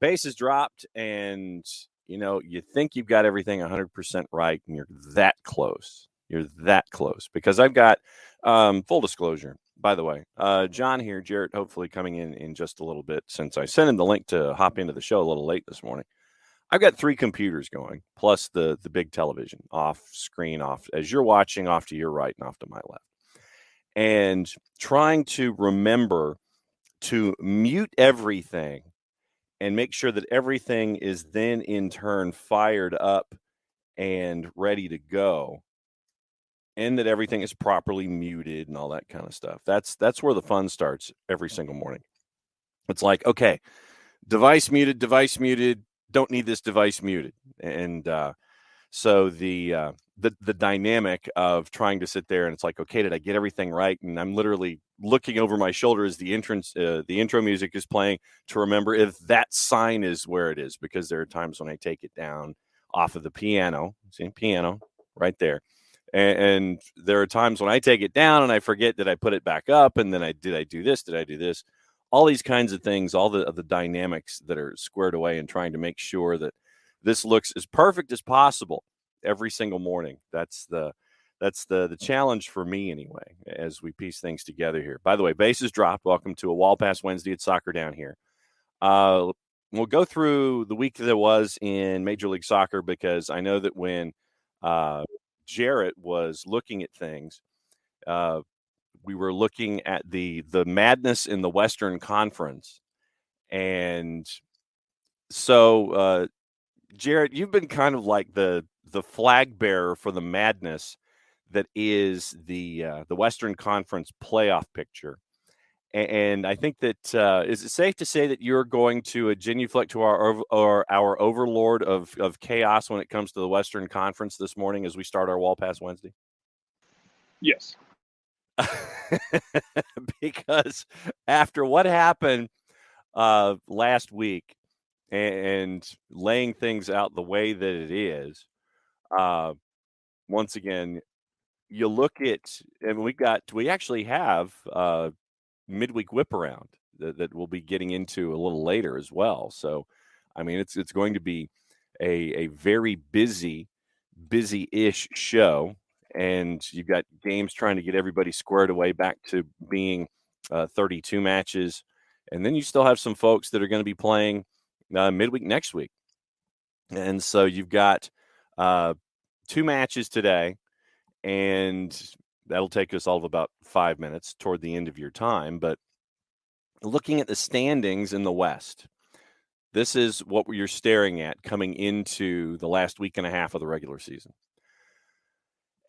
bases dropped, and you think you've got everything 100% right, and you're that close. Because I've got full disclosure. By the way, John here, Jarrett, hopefully coming in just a little bit, since I sent him the link to hop into the show a little late this morning. I've got 3 computers going, plus the big television, off screen, off as you're watching, off to your right and off to my left. And trying to remember to mute everything and make sure that everything is then in turn fired up and ready to go, and that everything is properly muted and all that kind of stuff. That's where the fun starts every single morning. It's like, okay, device muted, don't need this device muted. And so the dynamic of trying to sit there and it's like, okay, did I get everything right? And I'm literally looking over my shoulder as the intro music is playing to remember if that sign is where it is, because there are times when I take it down off of the piano, see, piano right there. And there are times when I take it down and I forget that I put it back up, and then did I do this? All these kinds of things, all the dynamics that are squared away, and trying to make sure that this looks as perfect as possible every single morning. That's the challenge for me anyway, as we piece things together here. By the way, bases dropped. Welcome to a Wall Pass Wednesday at Soccer Down here. We'll go through the week that was in Major League Soccer, because I know that when Jarrett was looking at things, we were looking at the madness in the Western Conference. And so, Jarrett, you've been kind of like the flag bearer for the madness that is the Western Conference playoff picture. And I think that is it safe to say that you're going to genuflect to our overlord of chaos when it comes to the Western Conference this morning as we start our Wall Pass Wednesday? Yes. Because after what happened last week and laying things out the way that it is, once again, you look at, and we actually have midweek whip around that we'll be getting into a little later as well. So, I mean, it's going to be a very busy-ish show, and you've got games trying to get everybody squared away back to being 32 matches, and then you still have some folks that are going to be playing midweek next week, and so you've got 2 matches today, and that'll take us all of about 5 minutes toward the end of your time. But looking at the standings in the West, this is what you're staring at coming into the last week and a half of the regular season.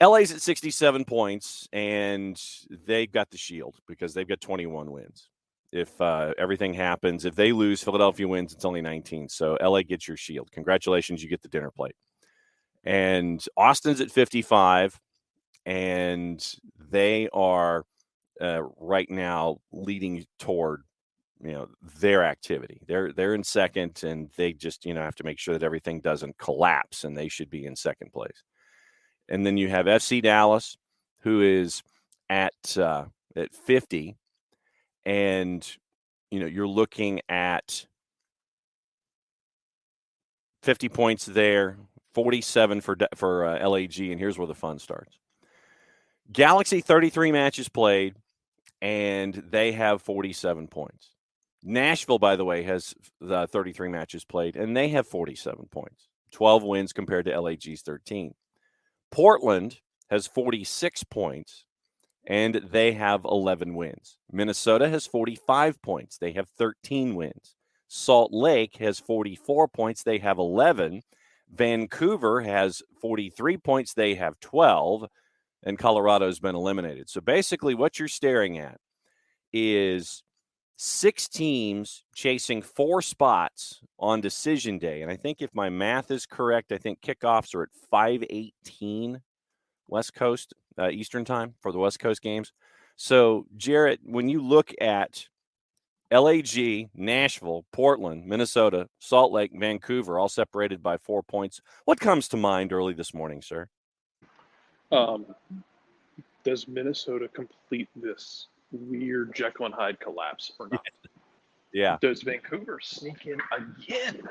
LA's at 67 points, and they've got the shield because they've got 21 wins. If everything happens, if they lose, Philadelphia wins, it's only 19. So LA gets your shield. Congratulations, you get the dinner plate. And Austin's at 55. And they are right now leading toward, their activity. They're in second, and they just, have to make sure that everything doesn't collapse, and they should be in second place. And then you have FC Dallas, who is at 50, and you're looking at 50 points there, 47 for LAG, and here's where the fun starts. Galaxy, 33 matches played, and they have 47 points. Nashville, by the way, has 33 matches played, and they have 47 points. 12 wins compared to LAG's 13. Portland has 46 points, and they have 11 wins. Minnesota has 45 points. They have 13 wins. Salt Lake has 44 points. They have 11. Vancouver has 43 points. They have 12. And Colorado's been eliminated. So basically what you're staring at is 6 teams chasing 4 spots on decision day. And I think if my math is correct, I think kickoffs are at 5:18 West Coast, Eastern time for the West Coast games. So, Jarrett, when you look at LAG, Nashville, Portland, Minnesota, Salt Lake, Vancouver, all separated by 4 points, what comes to mind early this morning, sir? Does Minnesota complete this weird Jekyll and Hyde collapse or not? Yeah. Does Vancouver sneak in again?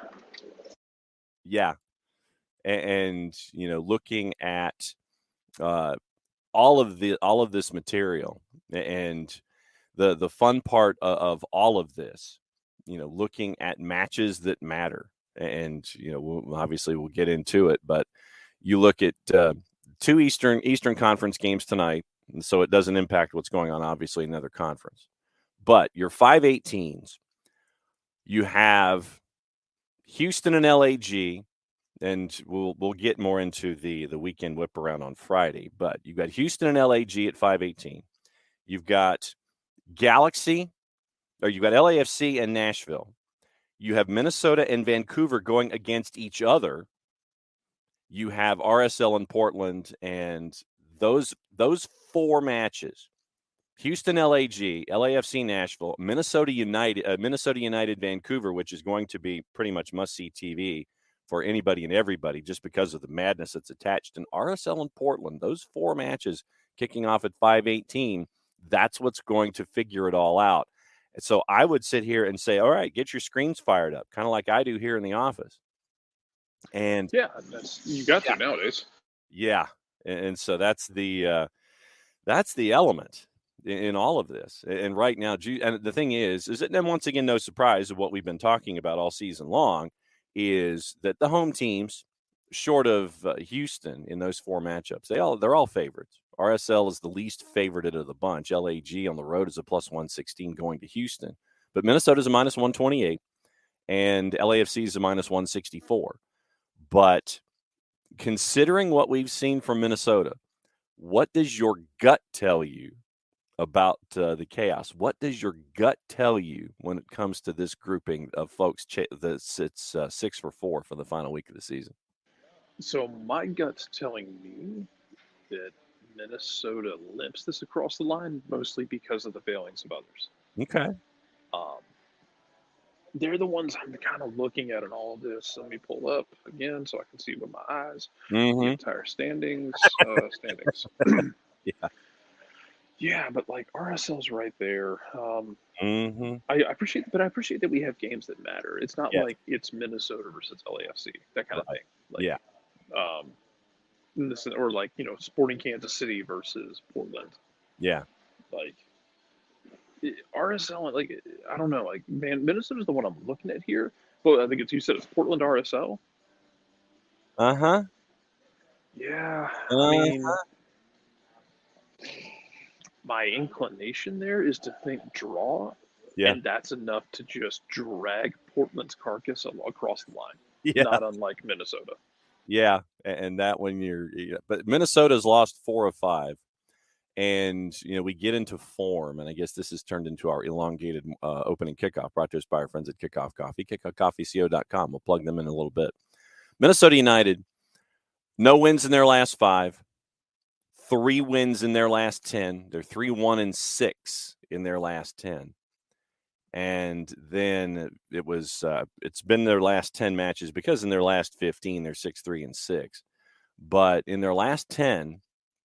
Yeah. And looking at all of this material, and the fun part of all of this, looking at matches that matter, and obviously we'll get into it, but you look at two Eastern Conference games tonight, and so it doesn't impact what's going on obviously in another conference. But your 5-18s, you have Houston and LAG, and we'll get more into the weekend whip around on Friday. But you've got Houston and LAG at 5-18. You've got Galaxy, or you've got LAFC and Nashville. You have Minnesota and Vancouver going against each other. You have RSL and Portland, and those four matches: Houston, LAG, LAFC, Nashville, Minnesota United, Vancouver, which is going to be pretty much must-see TV for anybody and everybody just because of the madness that's attached. And RSL and Portland, those four matches kicking off at 5-18, that's what's going to figure it all out. And so I would sit here and say, all right, get your screens fired up, kind of like I do here in the office. And yeah, you got to nowadays. Yeah, and so that's the element in all of this. And right now, and the thing is that then once again, no surprise of what we've been talking about all season long is that the home teams, short of Houston in those four matchups, they're all favorites. RSL is the least favored of the bunch. LAG on the road is a +116 going to Houston, but Minnesota's a -128, and LAFC is a -164. But considering what we've seen from Minnesota, what does your gut tell you about the chaos? What does your gut tell you when it comes to this grouping of folks that sits 6-4 for the final week of the season? So my gut's telling me that Minnesota limps this across the line, mostly because of the failings of others. Okay. They're the ones I'm kind of looking at in all of this. Let me pull up again so I can see with my eyes the entire standings. Yeah. Yeah, but like RSL's right there. Mm-hmm. I appreciate that we have games that matter. It's not like it's Minnesota versus LAFC, that kind of thing. Like, or like Sporting Kansas City versus Portland. Yeah. Like RSL, like I don't know, like man, Minnesota's the one I'm looking at here. Well, I think you said it's Portland RSL. Uh-huh. Yeah, I mean, my inclination there is to think draw, and that's enough to just drag Portland's carcass across the line. Yeah. Not unlike Minnesota. Yeah, and that when but Minnesota's lost 4 of 5. And, we get into form, and I guess this has turned into our elongated opening kickoff, brought to us by our friends at Kickoff Coffee, kickoffcoffeeco.com. We'll plug them in a little bit. Minnesota United, no wins in their last 5, 3 wins in their last 10. They're 3-1-6 in their last 10. And then it's been their last 10 matches because in their last 15, they're 6-3-6. But in their last 10,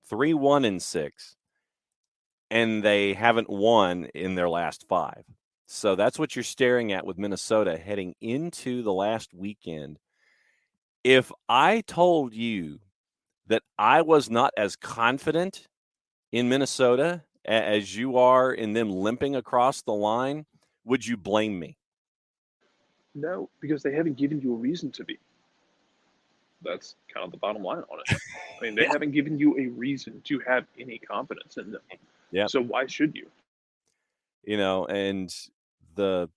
3-1-6. And they haven't won in their last 5. So that's what you're staring at with Minnesota heading into the last weekend. If I told you that I was not as confident in Minnesota as you are in them limping across the line, would you blame me? No, because they haven't given you a reason to be. That's kind of the bottom line on it. I mean, they haven't given you a reason to have any confidence in them. Yeah. So why should you? And the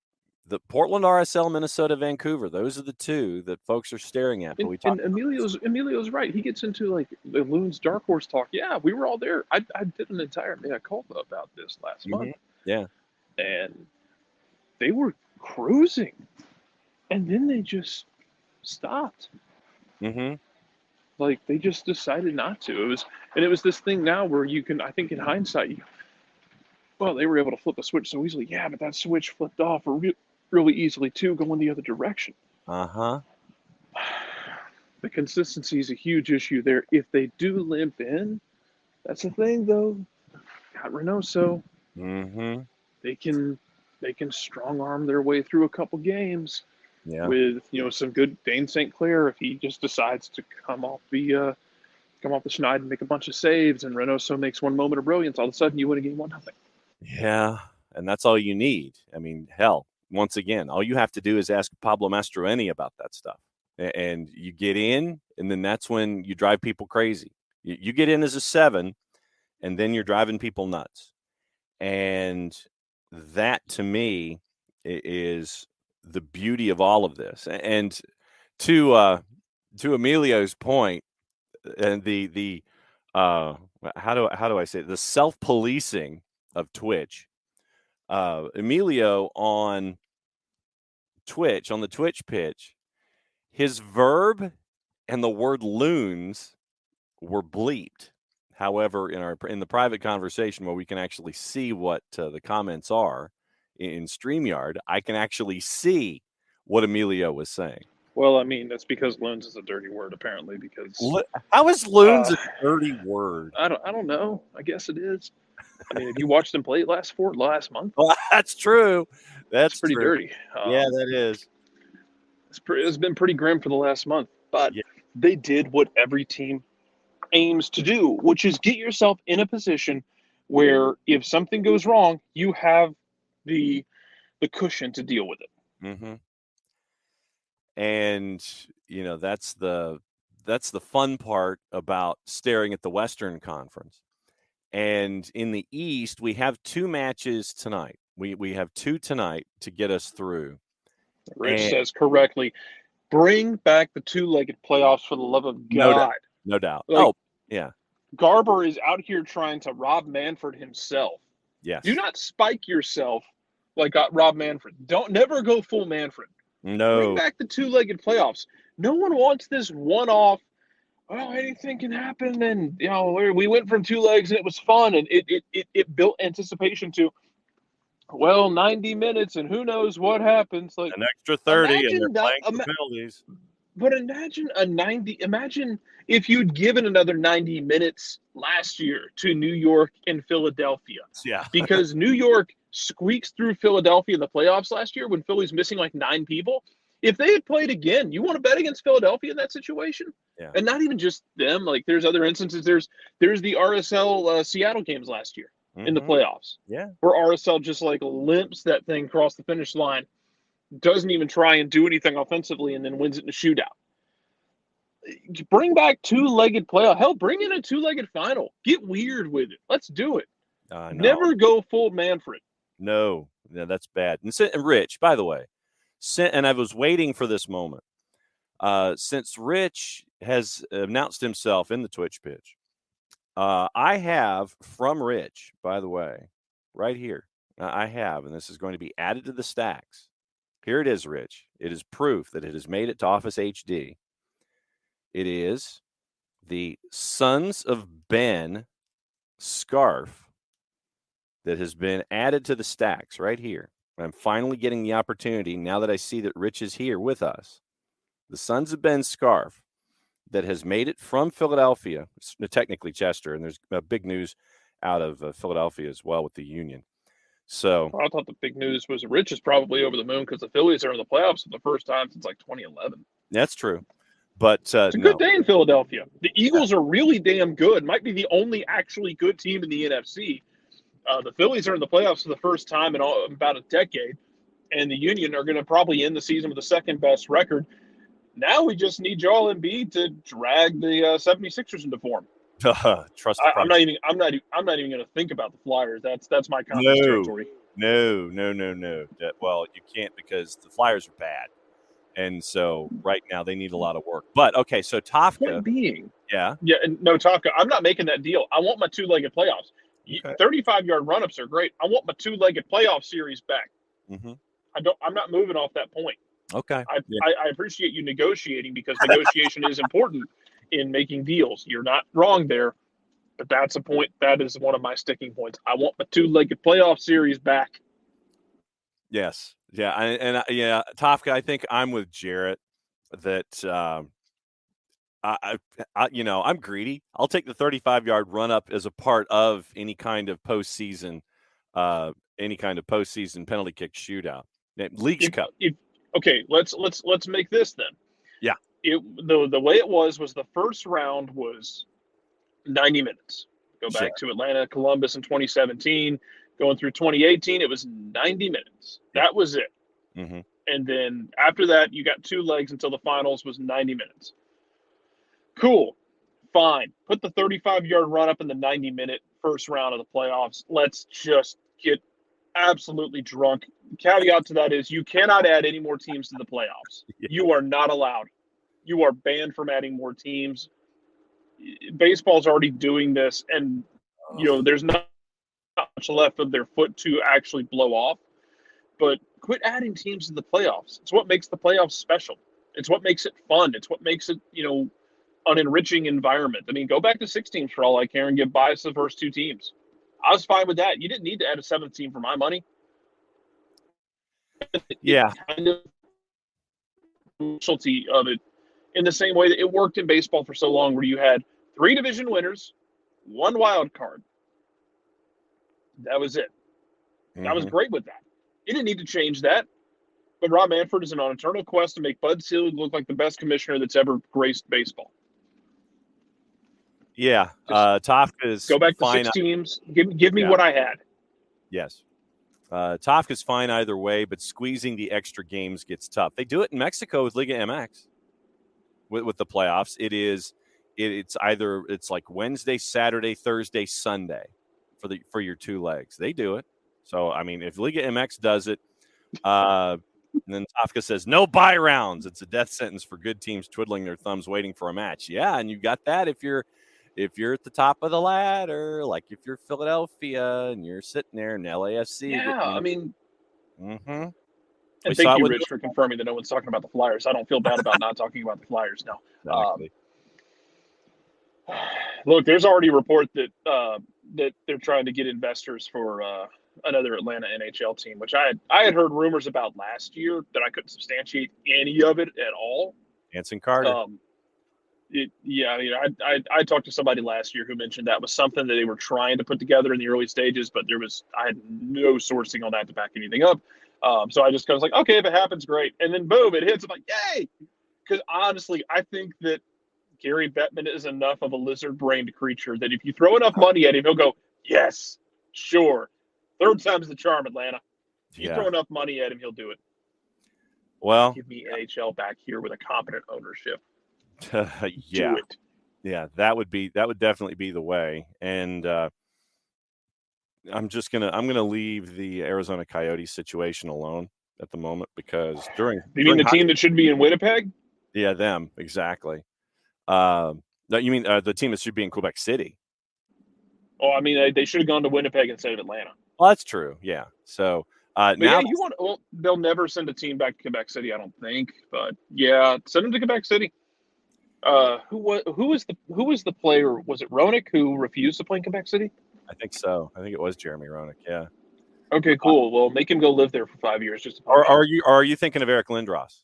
Portland RSL, Minnesota, Vancouver, those are the two that folks are staring at. And Emilio's right. He gets into like the Loon's dark horse talk. Yeah, we were all there. I did an entire mea culpa about this last month. Yeah. And they were cruising. And then they just stopped. Mm-hmm. Like they just decided not to. It was this thing now where you can, I think in hindsight, well, they were able to flip the switch so easily. Yeah, but that switch flipped off really easily too, going the other direction. Uh-huh. The consistency is a huge issue there. If they do limp in, that's the thing though. Got Reynoso. Mm-hmm. They can they can strong arm their way through a couple games with some good Dane St. Clair if he just decides to come off the schneid and make a bunch of saves, and Reynoso makes one moment of brilliance. All of a sudden, you win a game 1-0. Yeah, and that's all you need. I mean, hell, once again, all you have to do is ask Pablo Mastroeni about that stuff. And you get in, and then that's when you drive people crazy. You get in as a 7, and then you're driving people nuts. And that, to me, is the beauty of all of this. And to Emilio's point, and the how do I say it? The self-policing of Twitch. Emilio on Twitch, on the Twitch pitch, his verb and the word loons were bleeped. However, in the private conversation where we can actually see what the comments are in StreamYard, I can actually see what Emilio was saying. Well, I mean, that's because loons is a dirty word, apparently. Because how is loons a dirty word? I don't know. I guess it is. I mean, have you watched them play last month? Well, that's true. That's pretty true. dirty. Yeah, that is. It's been pretty grim for the last month, but they did what every team aims to do, which is get yourself in a position where if something goes wrong, you have the cushion to deal with it. Mm-hmm. And that's the fun part about staring at the Western Conference. And in the East, we have 2 matches tonight. We have 2 tonight to get us through. Rich says correctly, bring back the 2-legged playoffs for the love of God. No doubt. Like, yeah. Garber is out here trying to rob Manfred himself. Yes. Do not spike yourself like Rob Manfred. Don't never go full Manfred. No. Bring back the 2-legged playoffs. No one wants this one-off. Oh, anything can happen, and we went from 2 legs and it was fun, and it built anticipation to 90 minutes and who knows what happens. Like an extra 30 and they're playing for penalties. But imagine if you'd given another 90 minutes last year to New York and Philadelphia. Yeah. Because New York squeaks through Philadelphia in the playoffs last year when Philly's missing like 9 people. If they had played again, you want to bet against Philadelphia in that situation? Yeah. And not even just them. Like, there's other instances. There's the RSL Seattle games last year in the playoffs. Yeah. Where RSL just like limps that thing across the finish line, doesn't even try and do anything offensively, and then wins it in a shootout. Bring back 2-legged playoff. Hell, bring in a 2-legged final. Get weird with it. Let's do it. Never go full Manfred. No, that's bad. And Rich, by the way, and I was waiting for this moment. Since Rich has announced himself in the Twitch pitch, I have from Rich, by the way, right here. I have, and this is going to be added to the stacks. Here it is, Rich. It is proof that it has made it to Office HD. It is the Sons of Ben scarf that has been added to the stacks right here. I'm finally getting the opportunity, now that I see that Rich is here with us, the Sons of Ben scarf that has made it from Philadelphia, technically Chester, and there's big news out of Philadelphia as well with the Union. So I thought the big news was Rich is probably over the moon because the Phillies are in the playoffs for the first time since like 2011. That's true. But it's a good day in Philadelphia. The Eagles are really damn good. Might be the only actually good team in the NFC. The Phillies are in the playoffs for the first time in about a decade, and the Union are going to probably end the season with the second best record. Now we just need Joel Embiid to drag the 76ers into form. Trust the I'm not even going to think about the Flyers. That's my conference territory. No. Well, you can't because the Flyers are bad. And so right now they need a lot of work. But okay, so Tafka. Point being. Yeah. Yeah, no, Tafka, I'm not making that deal. I want my 2-legged playoffs. Okay. 35-yard run-ups are great. I want my 2-legged playoff series back. Mm-hmm. I'm not moving off that point. Okay. I appreciate you negotiating because negotiation is important in making deals. You're not wrong there, but that's a point. That is one of my sticking points. I want my 2-legged playoff series back. Yes. Yeah. Tafka, I think I'm with Jarrett that I'm greedy. I'll take the 35-yard run up as a part of any kind of postseason any kind of postseason penalty kick shootout. Leagues Cup. Okay, let's make this then. Yeah. The way it was the first round was 90 minutes. Go back to Atlanta, Columbus in 2017. Going through 2018, it was 90 minutes. That was it. Mm-hmm. And then after that, you got 2 legs until the finals was 90 minutes. Cool. Fine. Put the 35-yard run up in the 90-minute first round of the playoffs. Let's just get absolutely drunk. Caveat to that is you cannot add any more teams to the playoffs. Yeah. You are not allowed. You are banned from adding more teams. Baseball's already doing this, and there's not much left of their foot to actually blow off. But quit adding teams to the playoffs. It's what makes the playoffs special. It's what makes it fun. It's what makes it, an enriching environment. I mean, go back to 6 teams for all I care and give bias to the first 2 teams. I was fine with that. You didn't need to add a 7th team for my money. Yeah. Kind of specialty of it in the same way that it worked in baseball for so long, where you had 3 division winners, 1 wild card. That was it. Mm-hmm. I was great with that. You didn't need to change that. But Rob Manfred is on an eternal quest to make Bud Selig look like the best commissioner that's ever graced baseball. Yeah. Tofka's go back to 6 teams. Give me what I had. Yes. Tofka's fine either way, but squeezing the extra games gets tough. They do it in Mexico with Liga MX with the playoffs. It's like Wednesday, Saturday, Thursday, Sunday for your 2 legs. They do it. So, I mean, if Liga MX does it, and then Tofka says, no bye rounds. It's a death sentence for good teams twiddling their thumbs waiting for a match. Yeah, and you got that if you're at the top of the ladder, like if you're Philadelphia and you're sitting there in LAFC. Yeah, I mean. Mm-hmm. And thank you, Rich, for confirming that no one's talking about the Flyers. I don't feel bad about not talking about the Flyers now. Look, there's already a report that they're trying to get investors for another Atlanta NHL team, which I had heard rumors about last year that I couldn't substantiate any of it at all. Anson Carter. I talked to somebody last year who mentioned that was something that they were trying to put together in the early stages, but I had no sourcing on that to back anything up. So I just was like, okay, if it happens, great. And then boom, it hits. I'm like, yay! Because honestly, I think that Gary Bettman is enough of a lizard-brained creature that if you throw enough money at him, he'll go, yes, sure. 3rd time's the charm, Atlanta. If you throw enough money at him, he'll do it. Well, give me NHL back here with a competent ownership. Yeah. Yeah, that would definitely be the way. And I'm gonna leave the Arizona Coyotes situation alone at the moment because during the team that should be in Winnipeg? Yeah, them exactly. No, you mean the team that should be in Quebec City? Oh, I mean they should have gone to Winnipeg instead of Atlanta. Well, that's true. Yeah. So now they'll never send a team back to Quebec City, I don't think. But yeah, send them to Quebec City. Who was the player? Was it Roenick who refused to play in Quebec City? I think so. I think it was Jeremy Roenick. Yeah. Okay, cool. Well, make him go live there for 5 years. Or are you thinking of Eric Lindros?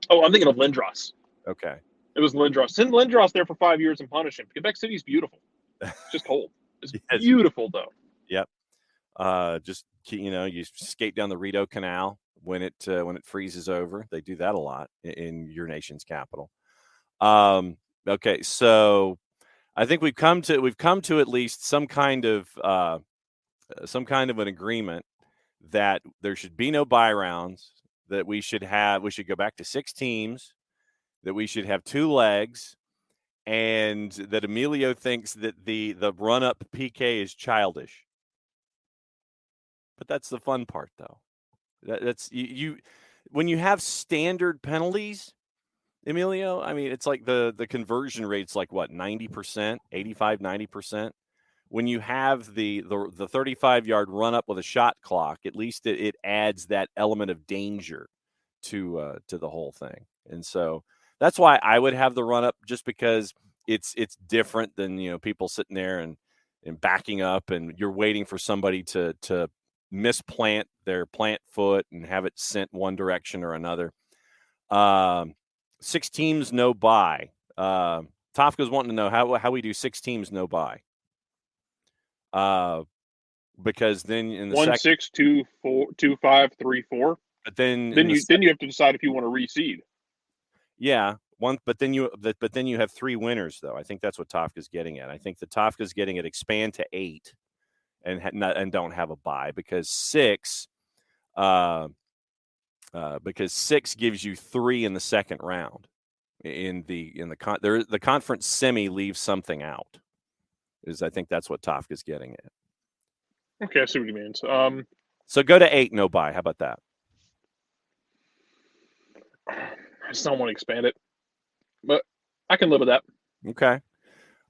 Oh, I'm thinking of Lindros. Okay. It was Lindros. Send Lindros there for 5 years and punish him. Quebec City's beautiful. It's just cold. It's beautiful though. Yep. Just you skate down the Rideau Canal when it freezes over. They do that a lot in your nation's capital. Okay, so I think we've come to at least some kind of an agreement that there should be no bye rounds, that we should go back to 6 teams, that we should have 2 legs, and that Emilio thinks that the run-up PK is childish. But that's the fun part, though. That's you when you have standard penalties, Emilio, I mean, it's like the conversion rate's like what, 90%, 85, 90%. When you have the 35-yard run up with a shot clock, at least it adds that element of danger to the whole thing. And so that's why I would have the run up, just because it's different than people sitting there and backing up, and you're waiting for somebody to misplant their plant foot and have it sent one direction or another. 6 teams, no bye. Tofka's wanting to know how we do 6 teams, no bye. because then in the 1-6-2-5-3-4. but then Then you have to decide if you want to reseed. yeah, but then you have 3 winners though. I think that's what Tofka's getting at. I think the Tofka's getting at expand to 8 and don't have a bye because 6 gives you 3 in the second round. The conference semi leaves something out. I think that's what Tofka's getting at. Okay, I see what he means. So go to 8, no bye. How about that? I just don't want to expand it, but I can live with that. Okay.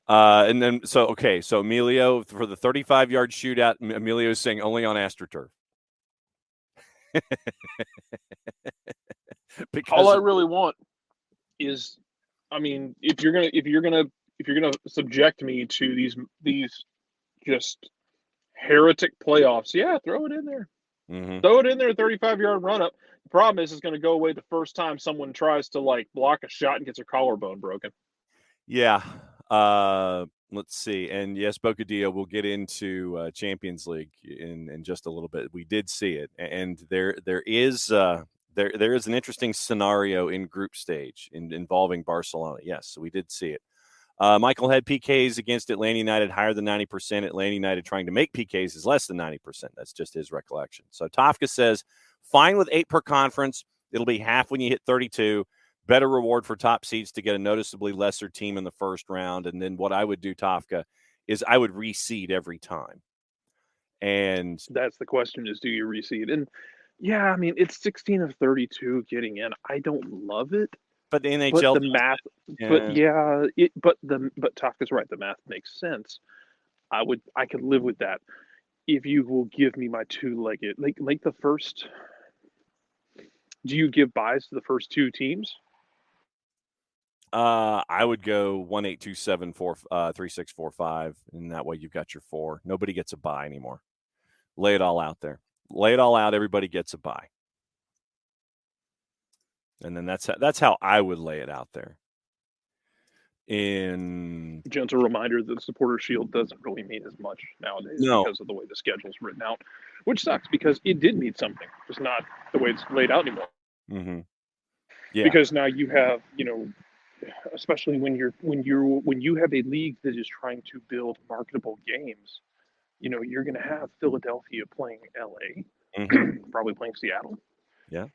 And then so Emilio for the 35-yard shootout. Emilio is saying only on AstroTurf. All I really want is, I mean, if you're gonna subject me to these just heretic playoffs, yeah, throw it in there. Mm-hmm. Throw it in there, 35-yard run up. The problem is it's going to go away the first time someone tries to like block a shot and gets their collarbone broken. Yeah. Let's see. And yes, Bocadillo, we'll get into Champions League in just a little bit. We did see it, and there is an interesting scenario in group stage involving Barcelona. Yes, so we did see it. Michael had PKs against Atlanta United higher than 90%. Atlanta United trying to make PKs is less than 90%. That's just his recollection. So Tofka says, fine with 8 per conference. It'll be half when you hit 32. Better reward for top seeds to get a noticeably lesser team in the first round. And then what I would do, Tofka, is I would reseed every time. And that's the question: is do you reseed? And yeah, I mean, it's 16 of 32 getting in. I don't love it. But the NHL, but the math, but Tofka's right. The math makes sense. I could live with that if you will give me my 2-legged, like the first. Do you give buys to the first 2 teams? I would go 1-8-2-7-4-3-6-4-5, and that way you've got your 4. Nobody gets a bye anymore. Lay it all out there. Lay it all out. Everybody gets a bye. And then that's how I would lay it out there. In gentle reminder that the Supporter Shield doesn't really mean as much nowadays because of the way the schedule's written out, which sucks because it did mean something. It's not the way it's laid out anymore. Mm-hmm. Yeah. Because now you have, especially when you have a league that is trying to build marketable games, you're going to have Philadelphia playing LA, mm-hmm. probably playing Seattle. Yeah.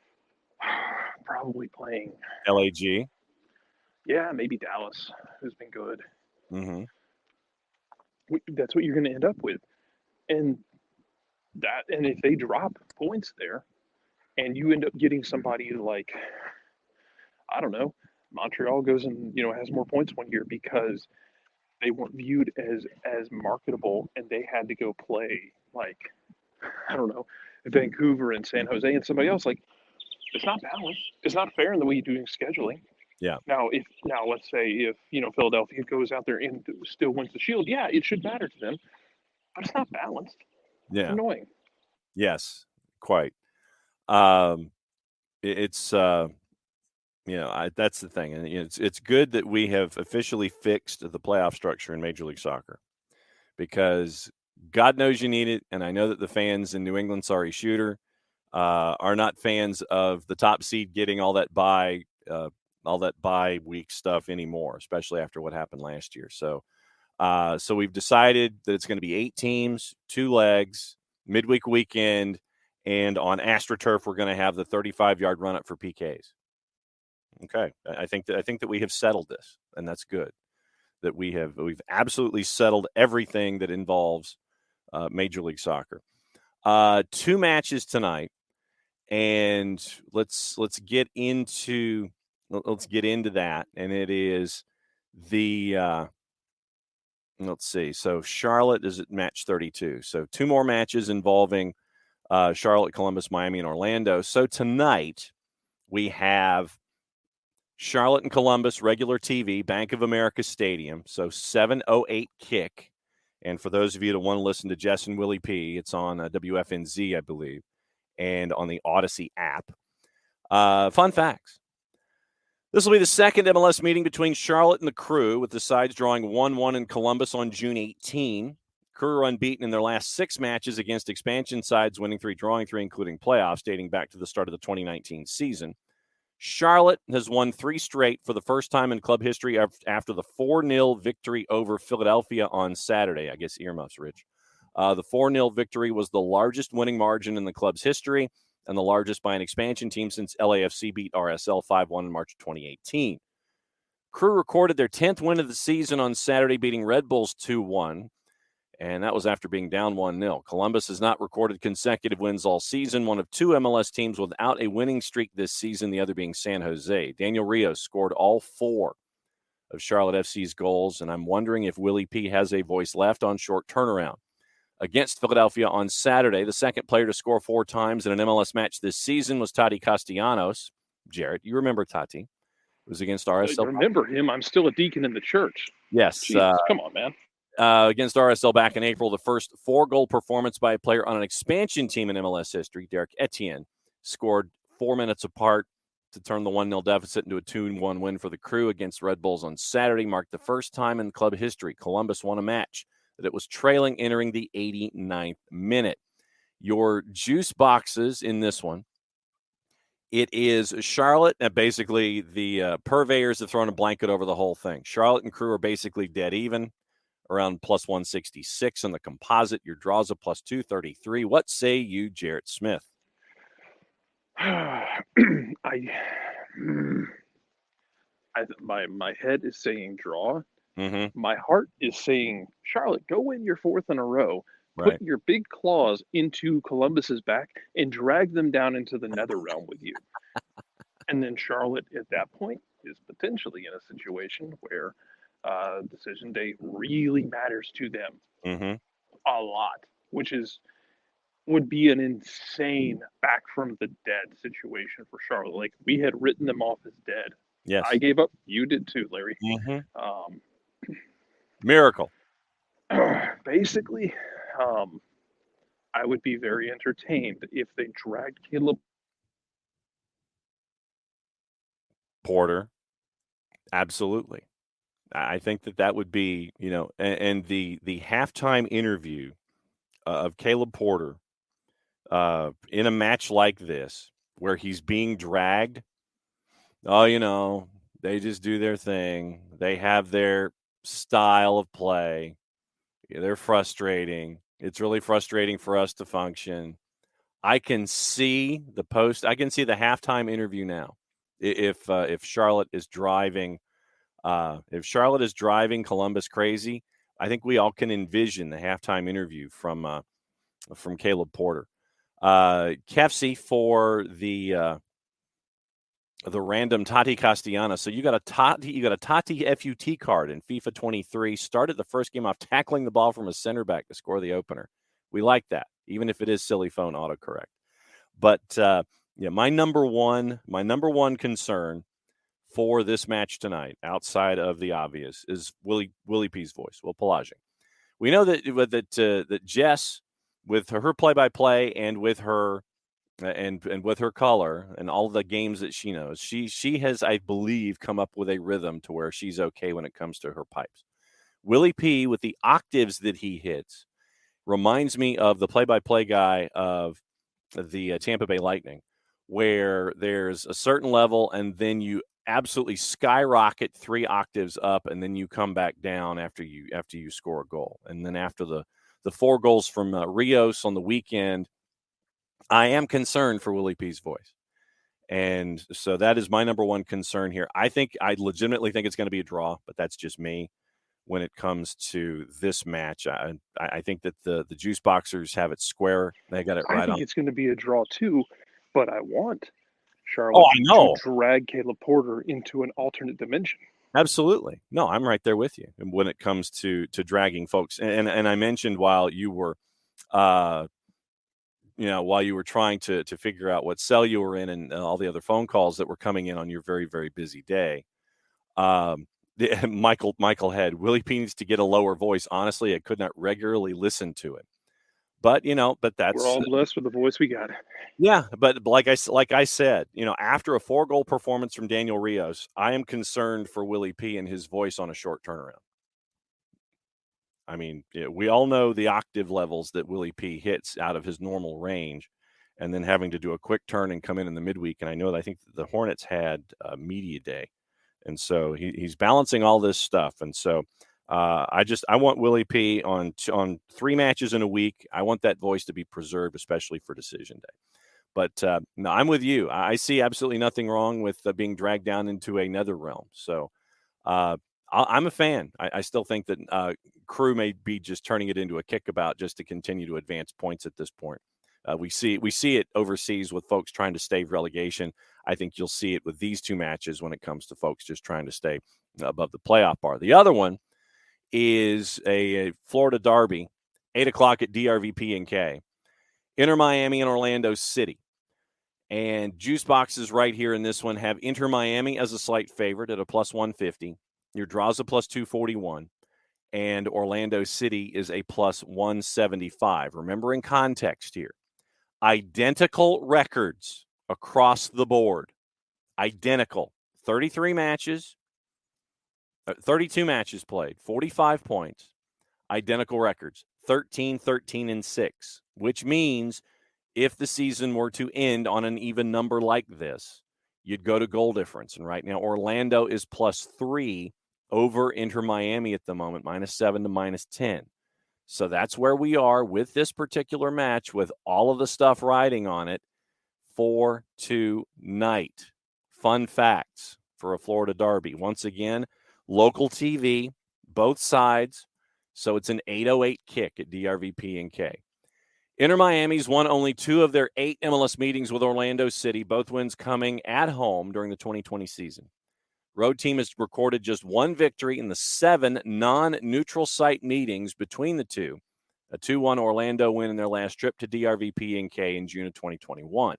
Probably playing LAG. Yeah, maybe Dallas, who's been good. Mm-hmm. That's what you're going to end up with. And if they drop points there and you end up getting somebody like, I don't know, Montreal goes and, has more points one year because they weren't viewed as marketable and they had to go play like, I don't know, Vancouver and San Jose and somebody else. Like, it's not balanced. It's not fair in the way you're doing scheduling. Yeah. Now, let's say if Philadelphia goes out there and still wins the Shield, yeah, it should matter to them, but it's not balanced. Yeah. It's annoying. Yes, quite. It's that's the thing, and it's good that we have officially fixed the playoff structure in Major League Soccer, because God knows you need it, and I know that the fans in New England, sorry shooter, are not fans of the top seed getting all that bye week stuff anymore, especially after what happened last year. So we've decided that it's going to be 8 teams, 2 legs, midweek weekend, and on AstroTurf we're going to have the 35-yard run up for PKs. Okay, I think that we have settled this, and that's good. That we've absolutely settled everything that involves Major League Soccer. 2 matches tonight, and let's get into that. And it is the let's see. So Charlotte is at match 32. So 2 more matches involving Charlotte, Columbus, Miami, and Orlando. So tonight we have Charlotte and Columbus, regular TV, Bank of America Stadium. So 7:08 kick. And for those of you that want to listen to Jess and Willie P, it's on WFNZ, I believe, and on the Odyssey app. Fun facts. This will be the second MLS meeting between Charlotte and the Crew, with the sides drawing 1-1 in Columbus on June 18. Crew are unbeaten in their last 6 matches against expansion sides, winning 3, drawing 3, including playoffs, dating back to the start of the 2019 season. Charlotte has won 3 straight for the first time in club history after the 4-0 victory over Philadelphia on Saturday. I guess earmuffs, Rich. The 4-0 victory was the largest winning margin in the club's history and the largest by an expansion team since LAFC beat RSL 5-1 in March of 2018. Crew recorded their 10th win of the season on Saturday, beating Red Bulls 2-1. And that was after being down 1-0. Columbus has not recorded consecutive wins all season, one of 2 MLS teams without a winning streak this season, the other being San Jose. Daniel Rios scored all 4 of Charlotte FC's goals, and I'm wondering if Willie P has a voice left on short turnaround. Against Philadelphia on Saturday, the second player to score 4 times in an MLS match this season was Tati Castellanos. Jarrett, you remember Tati. It was against RSL. I remember him. I'm still a deacon in the church. Yes. Jesus, come on, man. Against RSL back in April, the first 4-goal performance by a player on an expansion team in MLS history, Derek Etienne, scored 4 minutes apart to turn the 1-0 deficit into a 2-1 win for the Crew against Red Bulls on Saturday, marked the first time in club history Columbus won a match that it was trailing entering the 89th minute. Your juice boxes in this one, it is Charlotte, and basically the purveyors have thrown a blanket over the whole thing. Charlotte and Crew are basically dead even, around plus 166 on the composite. Your draws a plus 233. What say you, Jarrett Smith? My head is saying draw. Mm-hmm. My heart is saying, Charlotte, go win your 4th in a row. Right. Put your big claws into Columbus's back and drag them down into the nether realm with you. And then Charlotte, at that point, is potentially in a situation where decision day really matters to them a lot, which would be an insane back from the dead situation for Charlotte. Like, we had written them off as dead. Yes. I gave up. You did too, Larry. Miracle. Basically, I would be very entertained if they dragged Caleb Porter. Absolutely. I think that would be, and the halftime interview of Caleb Porter in a match like this where he's being dragged. Oh, they just do their thing. They have their style of play. They're frustrating. It's really frustrating for us to function. I can see the post. I can see the halftime interview now. If Charlotte is driving, Columbus crazy, I think we all can envision the halftime interview from Caleb Porter. Kefsi for the random Tati Castellanos. So you got a Tati FUT card in FIFA 23. Started the first game off tackling the ball from a center back to score the opener. We like that, even if it is silly phone autocorrect. But my number one concern for this match tonight, outside of the obvious, is Willie P's voice, Will Pelage. We know that Jess, with her play-by-play and with her and with her color and all the games that she knows, she has, I believe, come up with a rhythm to where she's okay when it comes to her pipes. Willie P, with the octaves that he hits, reminds me of the play-by-play guy of the Tampa Bay Lightning, where there's a certain level and then you absolutely skyrocket 3 octaves up, and then you come back down after you score a goal. And then after the 4 goals from Rios on the weekend, I am concerned for Willie P's voice. And so that is my number one concern here. I legitimately think it's going to be a draw, but that's just me when it comes to this match. I think that the juice boxers have it square. They got it right on. I think it's going to be a draw too, but I want Charlotte to drag Caleb Porter into an alternate dimension. Absolutely. No, I'm right there with you. And when it comes to dragging folks, and I mentioned while you were trying to figure out what cell you were in and all the other phone calls that were coming in on your very, very busy day. Michael had Willie P needs to get a lower voice. Honestly, I could not regularly listen to it. But that's, we're all blessed with the voice we got. Yeah, but like I said, after a 4-goal performance from Daniel Rios, I am concerned for Willie P and his voice on a short turnaround. I mean, we all know the octave levels that Willie P hits out of his normal range, and then having to do a quick turn and come in the midweek. And I think the Hornets had media day, and so he's balancing all this stuff. And so I want Willie P on 3 matches in a week. I want that voice to be preserved, especially for decision day. But no, I'm with you. I see absolutely nothing wrong with being dragged down into another realm. So I'm a fan. I still think that Crew may be just turning it into a kickabout just to continue to advance points at this point. We see it overseas with folks trying to stave relegation. I think you'll see it with these 2 matches when it comes to folks just trying to stay above the playoff bar. The other one is a Florida derby, 8:00 at DRVP&K. Inter Miami and Orlando City. And juice boxes right here in this one have Inter Miami as a slight favorite at a plus 150. Your draw's a plus 241. And Orlando City is a plus 175. Remember, in context here, identical records across the board. Identical. 32 matches played, 45 points, identical records, 13, 13, and 6, which means if the season were to end on an even number like this, you'd go to goal difference. And right now, Orlando is plus 3 over Inter Miami at the moment, -7 to -10. So that's where we are with this particular match with all of the stuff riding on it for tonight. Fun facts for a Florida derby. Once again, local TV, both sides. So it's an 8:08 kick at DRVP&K. Inter Miami's won only 2 of their 8 MLS meetings with Orlando City, both wins coming at home during the 2020 season. Road team has recorded just 1 victory in the 7 non-neutral site meetings between the two, a 2-1 Orlando win in their last trip to DRVP&K in June of 2021.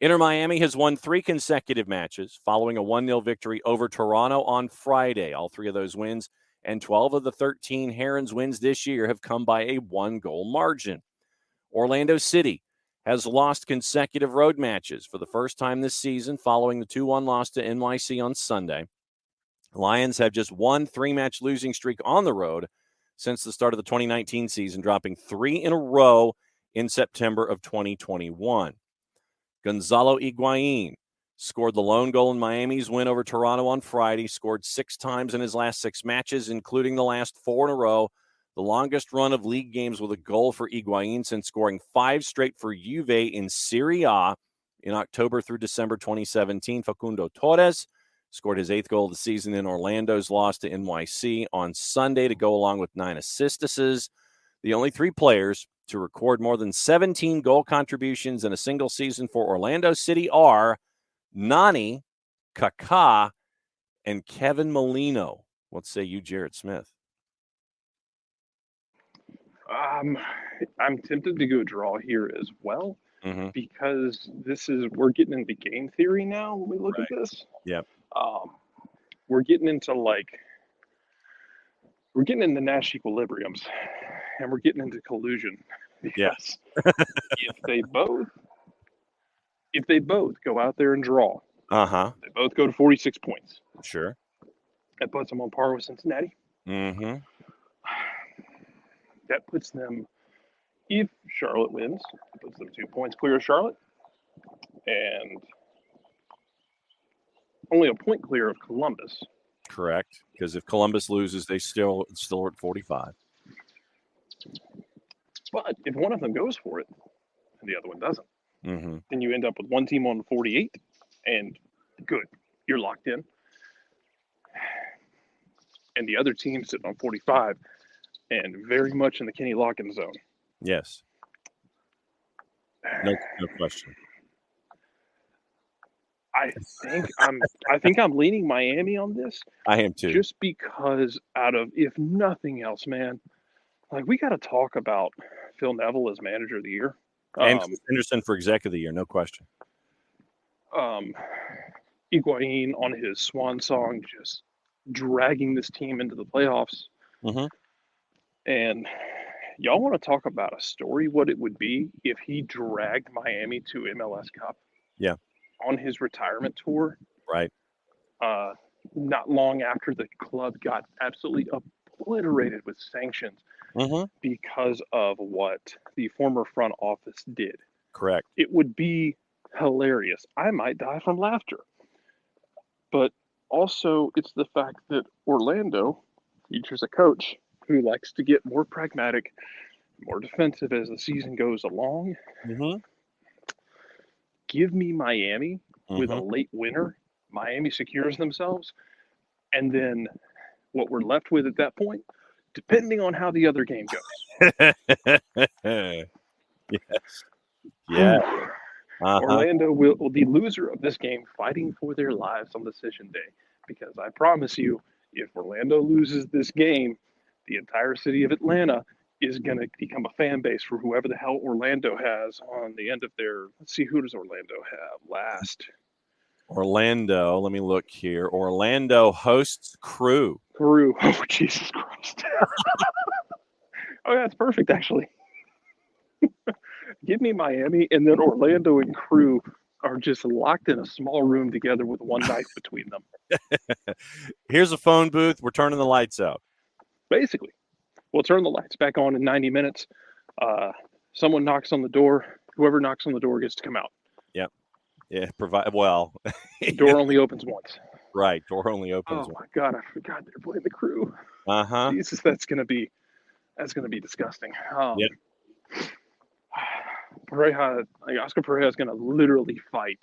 Inter Miami has won 3 consecutive matches following a 1-0 victory over Toronto on Friday. All 3 of those wins and 12 of the 13 Herons wins this year have come by a 1-goal margin. Orlando City has lost consecutive road matches for the first time this season following the 2-1 loss to NYC on Sunday. Lions have just 1 3-match losing streak on the road since the start of the 2019 season, dropping 3 in a row in September of 2021. Gonzalo Higuain scored the lone goal in Miami's win over Toronto on Friday, scored 6 times in his last 6 matches, including the last 4 in a row. The longest run of league games with a goal for Higuain since scoring 5 straight for Juve in Serie A in October through December 2017. Facundo Torres scored his 8th goal of the season in Orlando's loss to NYC on Sunday to go along with 9 assists. The only 3 players to record more than 17 goal contributions in a single season for Orlando City are Nani, Kaká, and Kevin Molino. What say you, Jarrett Smith? I'm tempted to go draw here as well, because we're getting into game theory now when we look at this. Yep. We're getting into Nash equilibriums, and we're getting into collusion, because if they both go out there and draw, they both go to 46 points. Sure. That puts them on par with Cincinnati. Mm-hmm. That puts them, if Charlotte wins, it puts them 2 points clear of Charlotte, and only a point clear of Columbus. Correct, because if Columbus loses, they still are at 45. But if one of them goes for it and the other one doesn't, then you end up with one team on 48, and good, you're locked in. And the other team sitting on 45 and very much in the Kenny Loggins zone. Yes. No question. I think I'm leaning Miami on this. I am too. Just because if nothing else, man, we got to talk about Phil Neville as manager of the year. And Henderson for exec of the year, no question. Higuain on his swan song, just dragging this team into the playoffs. And y'all want to talk about a story, what it would be if he dragged Miami to MLS Cup? Yeah. On his retirement tour. Right. Not long after the club got absolutely obliterated with sanctions because of what the former front office did. Correct. It would be hilarious. I might die from laughter. But also, it's the fact that Orlando features a coach who likes to get more pragmatic, more defensive as the season goes along. Give me Miami with a late winner. Miami secures themselves. And then what we're left with at that point, depending on how the other game goes. Yes. Yeah. Orlando will the loser of this game fighting for their lives on decision day. Because I promise you, if Orlando loses this game, the entire city of Atlanta is going to become a fan base for whoever the hell Orlando has on the end of their. Let's see, who does Orlando have last? Orlando, let me look here. Orlando hosts Crew. Oh, Jesus Christ. Oh, that's perfect, actually. Give me Miami, and then Orlando and Crew are just locked in a small room together with one knife between them. Here's a phone booth. We're turning the lights out. Basically. We'll turn the lights back on in 90 minutes. Someone knocks on the door. Whoever knocks on the door gets to come out. Yep. Yeah. Well. Door only opens once. Right. Door only opens once. Oh, my God. I forgot they're playing the Crew. Jesus, that's going to be disgusting. Yep. Oscar Pereira is going to literally fight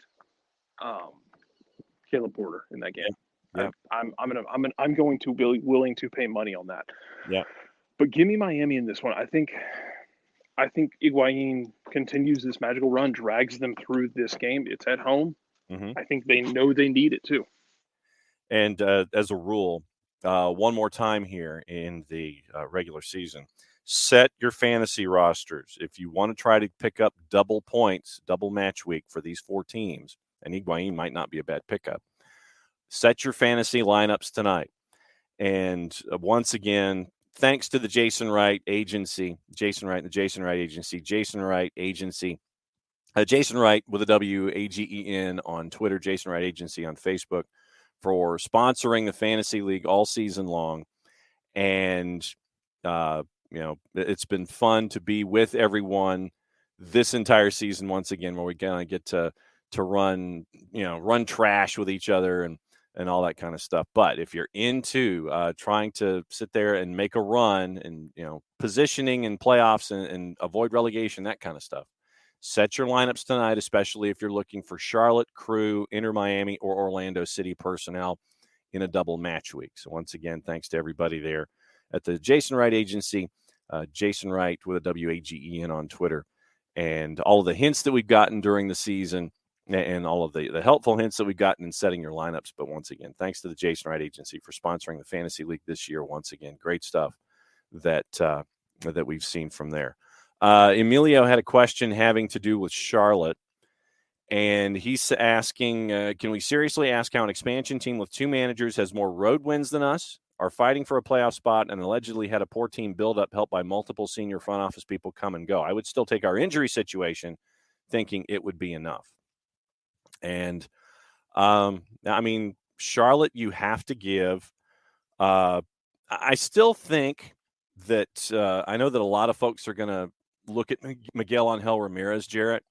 Caleb Porter in that game. Yeah. I'm going to be willing to pay money on that. Yeah. But give me Miami in this one. I think Higuain continues this magical run, drags them through this game. It's at home. I think they know they need it too. And as a rule, one more time here in the regular season, set your fantasy rosters. If you want to try to pick up double points, double match week for these four teams, and Higuain might not be a bad pickup, set your fantasy lineups tonight. And once again, thanks to the Jason Wright Agency, Jason Wright with a WAGEN on Twitter, Jason Wright Agency on Facebook, for sponsoring the Fantasy League all season long. And, it's been fun to be with everyone this entire season once again, where we kind of get to run trash with each other and all that kind of stuff. But if you're into trying to sit there and make a run and, positioning in playoffs and avoid relegation, that kind of stuff, set your lineups tonight, especially if you're looking for Charlotte, Crew, Inter Miami, or Orlando City personnel in a double match week. So once again, thanks to everybody there at the Jason Wright Agency, Jason Wright with a WAGEN on Twitter, and all of the hints that we've gotten during the season and all of the helpful hints that we've gotten in setting your lineups. But once again, thanks to the Jason Wright Agency for sponsoring the Fantasy League this year. Once again, great stuff that we've seen from there. Emilio had a question having to do with Charlotte, and he's asking, can we seriously ask how an expansion team with two managers has more road wins than us, are fighting for a playoff spot, and allegedly had a poor team build-up helped by multiple senior front office people come and go? I would still take our injury situation, thinking it would be enough. And, Charlotte, you have to give. I still think that I know that a lot of folks are going to look at Miguel Angel Ramirez, Jarrett,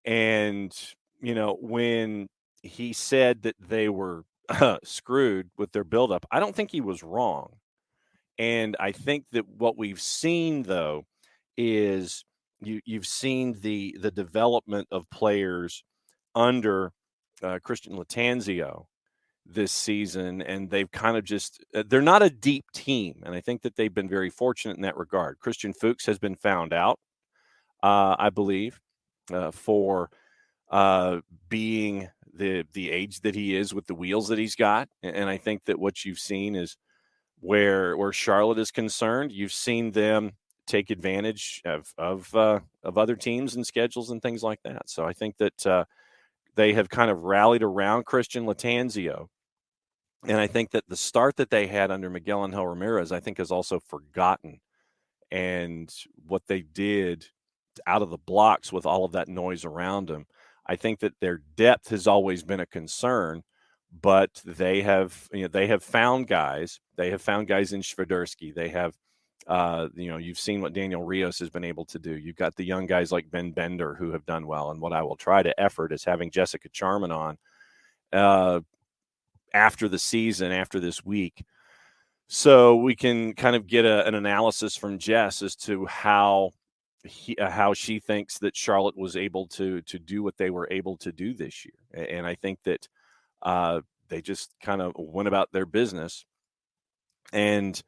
and, when he said that they were screwed with their buildup, I don't think he was wrong. And I think that what we've seen, though, is you've seen the development of players under Christian Latanzio this season, and they've kind of just they're not a deep team, and I think that they've been very fortunate in that regard. Christian Fuchs has been found out, I believe, for being the age that he is with the wheels that he's got, and I think that what you've seen is where Charlotte is concerned, you've seen them take advantage of other teams and schedules and things like that. So I think that they have kind of rallied around Christian Latanzio. And I think that the start that they had under Miguel Angel Ramirez, I think, is also forgotten. And what they did out of the blocks with all of that noise around them, I think that their depth has always been a concern. but they have found guys. They have found guys in Swiderski. They have, you've seen what Daniel Rios has been able to do. You've got the young guys like Ben Bender who have done well. And what I will try to effort is having Jessica Charman on after the season, after this week, so we can kind of get an analysis from Jess as to how she thinks that Charlotte was able to do what they were able to do this year. And I think that they just kind of went about their business and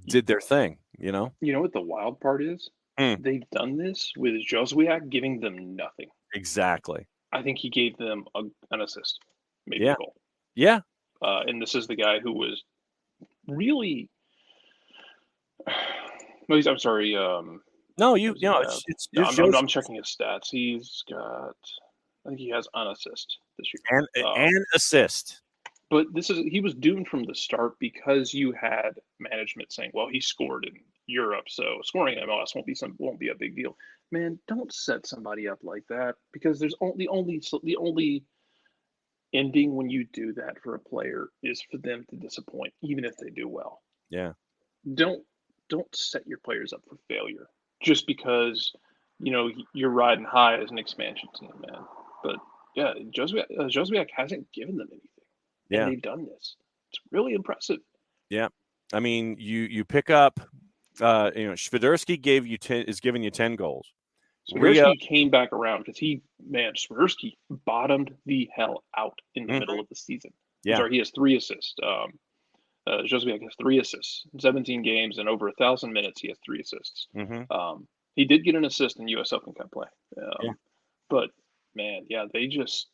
did their thing, You know what the wild part is? They've done this with Joswiak giving them nothing. Exactly. I think he gave them an assist, maybe Yeah. a goal. Yeah. And this is the guy who was really. I'm sorry. No, I'm checking his stats. He's got. I think he has an assist this year. And assist. But he was doomed from the start because you had management saying, "Well, he scored in Europe, so scoring in MLS won't be a big deal." Man, don't set somebody up like that, because there's the only ending when you do that for a player is for them to disappoint, even if they do well. Yeah. Don't set your players up for failure just because you're riding high as an expansion team, man. But yeah, Joswiak hasn't given them anything. Yeah. And they've done this. It's really impressive. Yeah. I mean, you pick up, Swiderski is giving you 10 goals. Swiderski came back around because Swiderski bottomed the hell out in the middle of the season. Yeah. I'm sorry, he has 3 assists. Joswiak has 3 assists. 17 games and over 1,000 minutes, he has 3 assists. He did get an assist in U.S. Open Cup play. But, man, yeah, they just...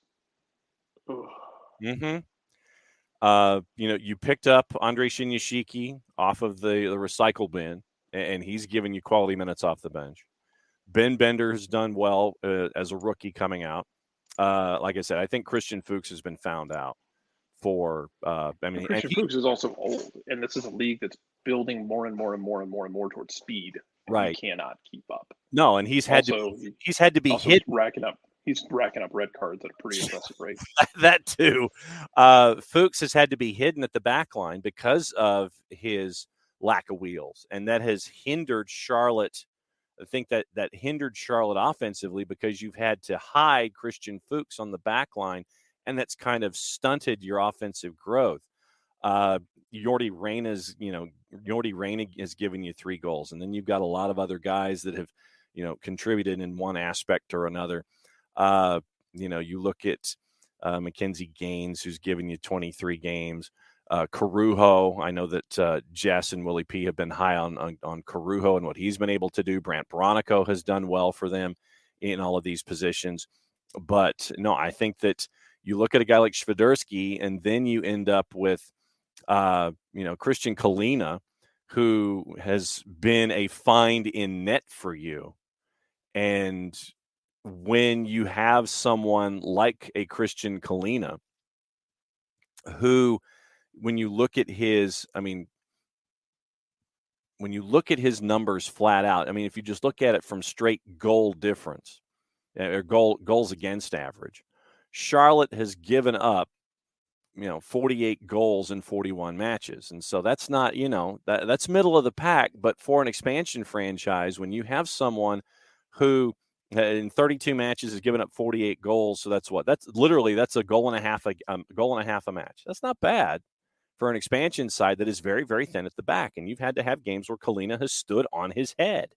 you picked up Andrei Shinyashiki off of the recycle bin, and he's giving you quality minutes off the bench. Ben Bender has done well as a rookie coming out. Like I said, I think Christian Fuchs has been found out for. Christian Fuchs is also old, and this is a league that's building more and more and more and more and more towards speed. Right, he cannot keep up. No, and he's had to be hit. He's racking up red cards at a pretty impressive rate. That too. Fuchs has had to be hidden at the back line because of his lack of wheels, and that has hindered Charlotte. I think that hindered Charlotte offensively because you've had to hide Christian Fuchs on the back line, and that's kind of stunted your offensive growth. Yordi Reyna has given you 3 goals, and then you've got a lot of other guys that have, contributed in one aspect or another. You look at Mackenzie Gaines, who's given you 23 games. Carujo, I know that Jess and Willie P have been high on Carujo and what he's been able to do. Brant Baronico has done well for them in all of these positions. But no, I think that you look at a guy like Swiderski, and then you end up with, Christian Kalina, who has been a find in net for you. And when you have someone like a Christian Kalina, who, when you look at his numbers flat out, if you just look at it from straight goal difference or goals against average, Charlotte has given up, 48 goals in 41 matches. And so that's not, that's middle of the pack. But for an expansion franchise, when you have someone who in 32 matches has given up 48 goals, so that's a goal and a half a match. That's not bad for an expansion side that is very, very thin at the back. And you've had to have games where Kalina has stood on his head.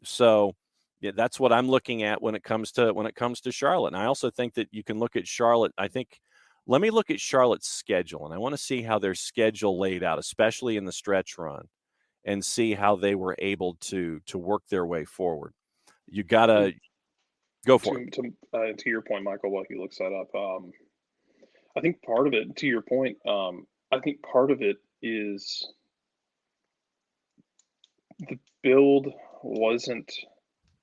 So yeah, that's what I'm looking at when it comes to Charlotte. And I also think that you can look at Charlotte. Let me look at Charlotte's schedule, and I want to see how their schedule laid out, especially in the stretch run, and see how they were able to work their way forward. You gotta go for it. To your point, Michael, while he looks that up, I think part of it, to your point, I think part of it is the build wasn't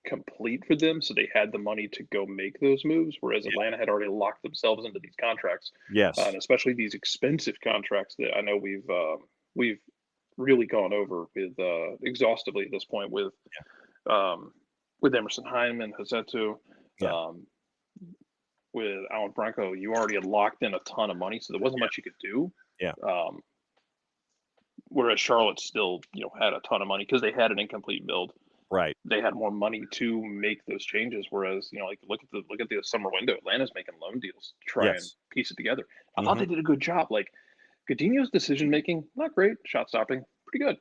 complete for them, so they had the money to go make those moves, whereas Atlanta had already locked themselves into these contracts. Yes. And especially these expensive contracts that I know we've really gone over with exhaustively at this point with Emerson Hyndman, Hazetu. with Alan Franco, you already had locked in a ton of money, so there wasn't much you could do. Yeah. Whereas Charlotte still, had a ton of money because they had an incomplete build. Right. They had more money to make those changes. Whereas, look at the summer window. Atlanta's making loan deals to try and piece it together. I thought they did a good job. Like Coutinho's decision making, not great. Shot stopping, pretty good.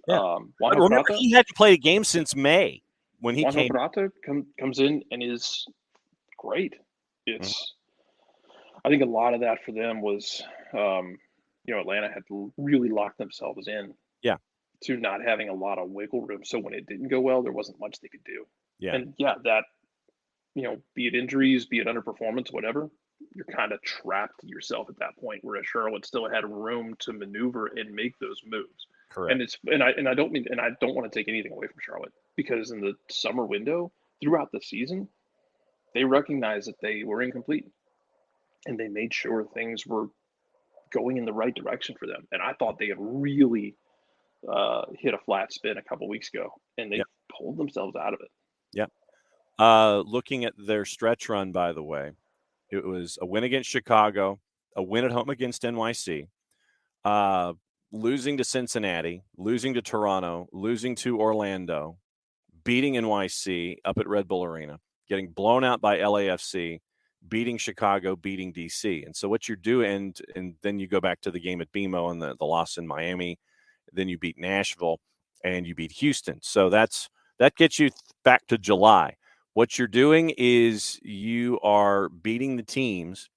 Yeah. Juan Remember, Prata, he hadn't played a game since May when he Juan came. Prata comes in and is great. I think a lot of that for them was, Atlanta had really locked themselves in. Yeah. To not having a lot of wiggle room. So when it didn't go well, there wasn't much they could do. Yeah. And that, be it injuries, be it underperformance, whatever, you're kind of trapped yourself at that point. Whereas Charlotte still had room to maneuver and make those moves. Correct. And I don't want to take anything away from Charlotte, because in the summer window throughout the season, they recognized that they were incomplete, and they made sure things were going in the right direction for them. And I thought they had really hit a flat spin a couple weeks ago, and they pulled themselves out of it. Yep. Looking at their stretch run, by the way, it was a win against Chicago, a win at home against NYC, losing to Cincinnati, losing to Toronto, losing to Orlando, beating NYC up at Red Bull Arena, getting blown out by LAFC, beating Chicago, beating DC. And so what you're doing, and then you go back to the game at BMO and the loss in Miami, then you beat Nashville and you beat Houston. So that gets you back to July. What you're doing is you are beating the teams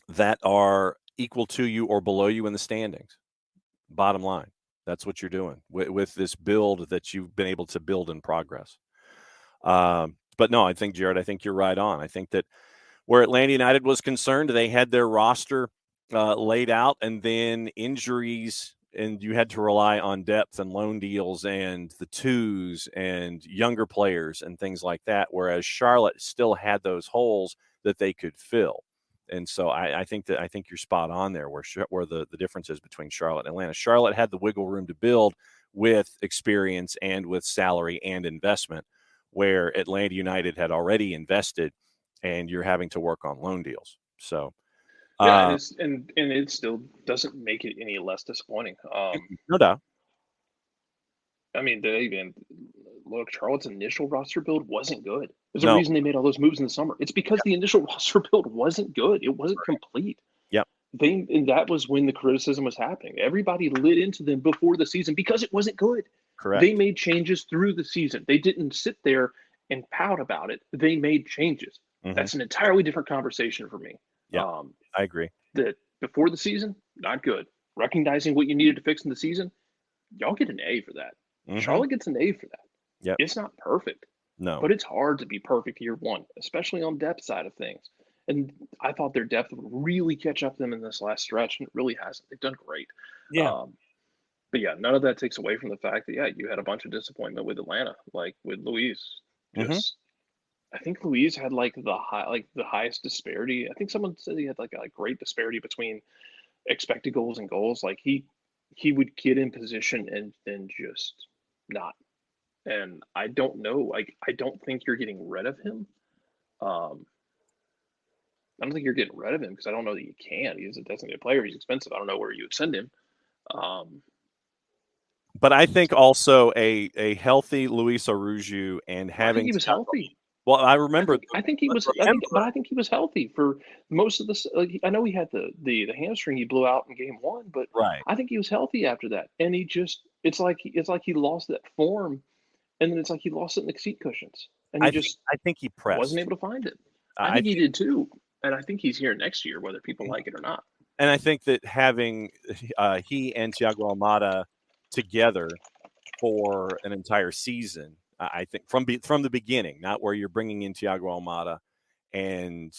that are equal to you or below you in the standings. Bottom line, that's what you're doing with this build that you've been able to build in progress. But no, I think, Jarrett, I think you're right on. I think that where Atlanta United was concerned, they had their roster laid out, and then injuries, and you had to rely on depth and loan deals and the twos and younger players and things like that, whereas Charlotte still had those holes that they could fill. And so I think you're spot on there where the difference is between Charlotte and Atlanta. Charlotte had the wiggle room to build with experience and with salary and investment, where Atlanta United had already invested, and you're having to work on loan deals. So and it still doesn't make it any less disappointing. No doubt. I mean, Charlotte's initial roster build wasn't good. There's a reason they made all those moves in the summer. It's because the initial roster build wasn't good. It wasn't complete. Yep. And that was when the criticism was happening. Everybody lit into them before the season because it wasn't good. Correct. They made changes through the season. They didn't sit there and pout about it. They made changes. Mm-hmm. That's an entirely different conversation for me. Yeah, I agree. That before the season, not good. Recognizing what you needed to fix in the season, y'all get an A for that. Mm-hmm. Charlotte gets an A for that. Yep. It's not perfect. No. But it's hard to be perfect year one, especially on depth side of things. And I thought their depth would really catch up to them in this last stretch, and it really hasn't. They've done great. Yeah. But yeah, none of that takes away from the fact that, you had a bunch of disappointment with Atlanta, like with Luis. I think Luis had the highest disparity. I think someone said he had a great disparity between expected goals and goals. Like he would get in position and then just not. And I don't know. I don't think you're getting rid of him. I don't think you're getting rid of him because I don't know that you can. He's a designated player. He's expensive. I don't know where you would send him. But I think also a healthy Luis Arujo and having he was healthy. Well, I remember. I think he was. I think he was healthy for most of this. I know he had the hamstring he blew out in game one, but I think he was healthy after that. And he just it's like he lost that form, and then it's like he lost it in the seat cushions. And I think he pressed. Wasn't able to find it. I think he did too, and I think he's here next year, whether people like it or not. And I think that having he and Thiago Almada together for an entire season. I think from the beginning, not where you're bringing in Thiago Almada and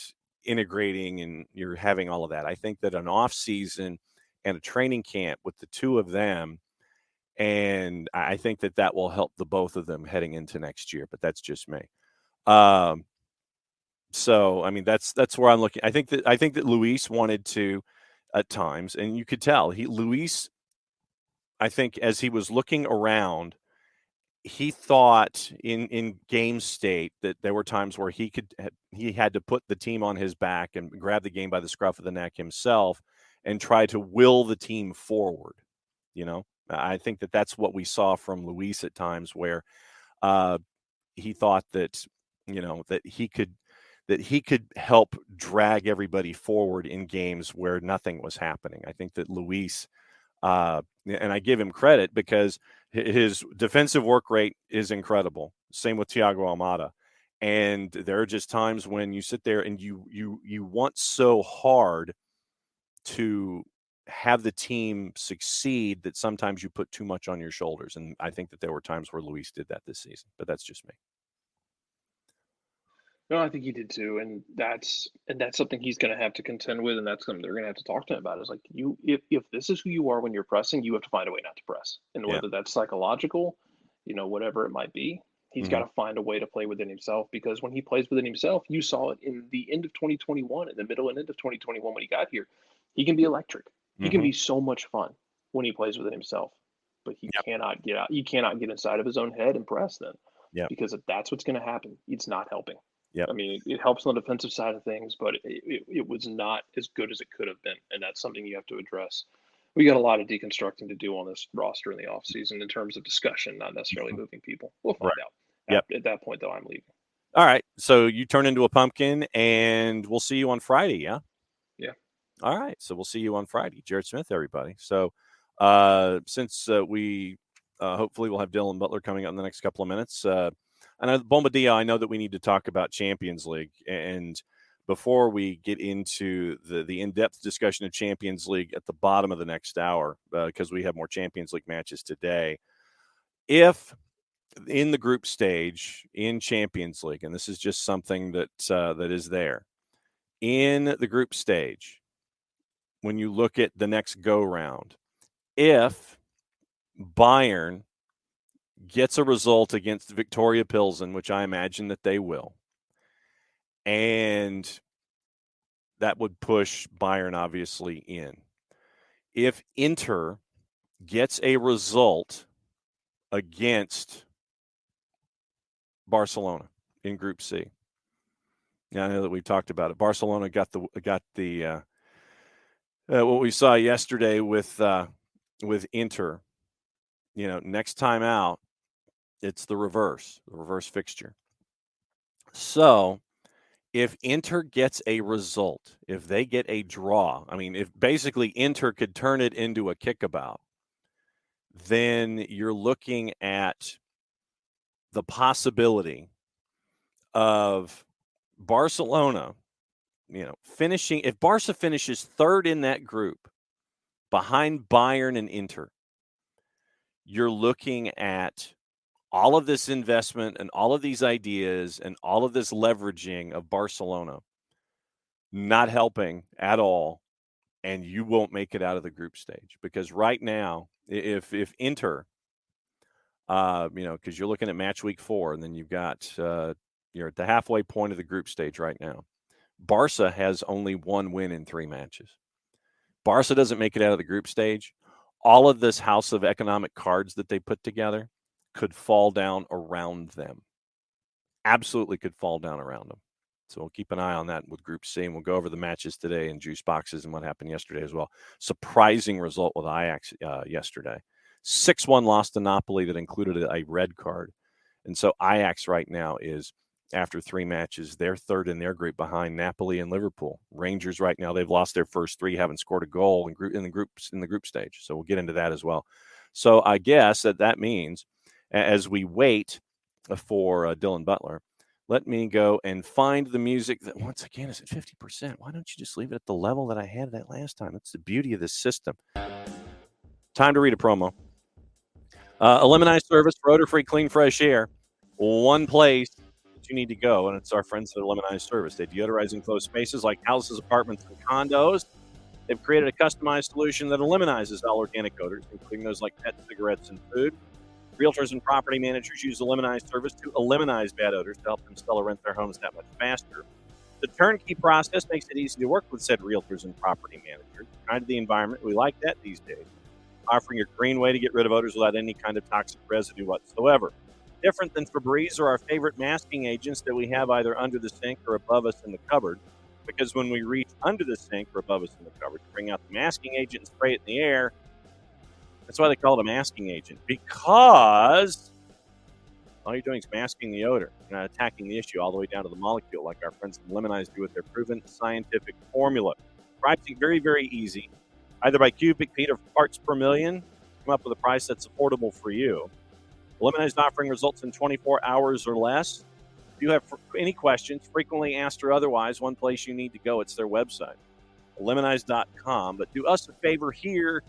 integrating and you're having all of that. I think that an off season and a training camp with the two of them, and I think that will help the both of them heading into next year. But that's just me. So I mean that's where I'm looking. I think that Luis wanted to at times, and you could tell Luis. I think as he was looking around, he thought in game state that there were times where he had to put the team on his back and grab the game by the scruff of the neck himself and try to will the team forward. I think that's what we saw from Luis at times, where he thought that that he could help drag everybody forward in games where nothing was happening. I think that Luis, and I give him credit because his defensive work rate is incredible. Same with Thiago Almada. And there are just times when you sit there and you want so hard to have the team succeed that sometimes you put too much on your shoulders. And I think that there were times where Luis did that this season, but that's just me. No, I think he did too, and that's something he's going to have to contend with, and that's something they're going to have to talk to him about. Is like if this is who you are when you're pressing, you have to find a way not to press, and whether that's psychological, whatever it might be, he's got to find a way to play within himself. Because when he plays within himself, you saw it in the end of 2021, in the middle and end of 2021 when he got here, he can be electric. He can be so much fun when he plays within himself, but he cannot get out. He cannot get inside of his own head and press then, because if that's what's going to happen, it's not helping. Yep. I mean, it helps on the defensive side of things, but it was not as good as it could have been, and that's something you have to address. We got a lot of deconstructing to do on this roster in the offseason in terms of discussion, not necessarily moving people. We'll find out. At that point, though, I'm leaving. All right. So you turn into a pumpkin, and we'll see you on Friday, yeah? Yeah. All right. So we'll see you on Friday. Jarrett Smith, everybody. So since we hopefully we'll have Dylan Butler coming up in the next couple of minutes, and Bombardia, I know that we need to talk about Champions League. And before we get into the in-depth discussion of Champions League at the bottom of the next hour, because we have more Champions League matches today, if in the group stage in Champions League, and this is just something that is there, in the group stage, when you look at the next go-round, if Bayern gets a result against Victoria Pilsen, which I imagine that they will, and that would push Bayern obviously in. If Inter gets a result against Barcelona in Group C, now I know that we've talked about it. Barcelona got the what we saw yesterday with Inter. Next time out, it's the reverse fixture. So if Inter gets a result, if they get a draw, I mean, if basically Inter could turn it into a kickabout, then you're looking at the possibility of Barcelona, finishing, if Barca finishes third in that group behind Bayern and Inter, you're looking at all of this investment and all of these ideas and all of this leveraging of Barcelona not helping at all, and you won't make it out of the group stage. Because right now, if Inter, because you're looking at match week 4, and then you've got, you're at the halfway point of the group stage right now. Barca has only one win in 3 matches. Barca doesn't make it out of the group stage. All of this house of economic cards that they put together could fall down around them. Absolutely could fall down around them. So we'll keep an eye on that with Group C, and we'll go over the matches today and juice boxes and what happened yesterday as well. Surprising result with Ajax yesterday. 6-1 loss to Napoli that included a red card. And so Ajax right now is, after 3 matches, they're third in their group behind Napoli and Liverpool. Rangers right now, they've lost their first 3, haven't scored a goal in the group stage. So we'll get into that as well. So I guess that means, as we wait for Dylan Butler, let me go and find the music that, once again, is at 50%. Why don't you just leave it at the level that I had that last time? That's the beauty of this system. Time to read a promo. Eliminized service, rotor-free, clean, fresh air. One place that you need to go, and it's our friends at Eliminized Service. They deodorize enclosed spaces like houses, apartments, and condos. They've created a customized solution that eliminizes all organic odors, including those like pet, cigarettes, and food. Realtors and property managers use Eliminized Service to eliminate bad odors to help them sell or rent their homes that much faster. The turnkey process makes it easy to work with said realtors and property managers. Kind of the environment, we like that these days. Offering a green way to get rid of odors without any kind of toxic residue whatsoever. different than Febreze or our favorite masking agents that we have either under the sink or above us in the cupboard. Because when we reach under the sink or above us in the cupboard to bring out the masking agent and spray it in the air, that's why they call it a masking agent. Because all you're doing is masking the odor. You're not attacking the issue all the way down to the molecule like our friends at Lemonize do with their proven scientific formula. Pricing very, very easy. Either by cubic feet or parts per million, come up with a price that's affordable for you. Lemonized offering results in 24 hours or less. If you have any questions, frequently asked or otherwise, one place you need to go, it's their website, lemonize.com. But do us a favor here.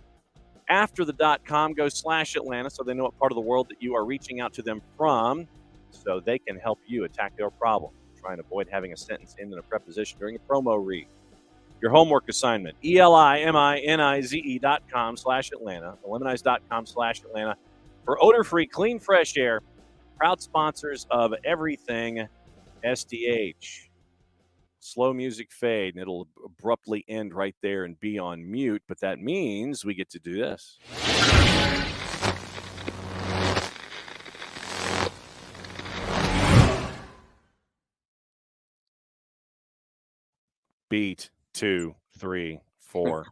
After the .com, go /Atlanta so they know what part of the world that you are reaching out to them from so they can help you attack their problem. Try and avoid having a sentence end in a preposition during a promo read. Your homework assignment, ELIMINIZE.com /Atlanta, lemonize.com /Atlanta for odor-free, clean, fresh air. Proud sponsors of everything SDH. Slow music fade, and it'll abruptly end right there and be on mute, but that means we get to do this. Beat 2, 3, 4.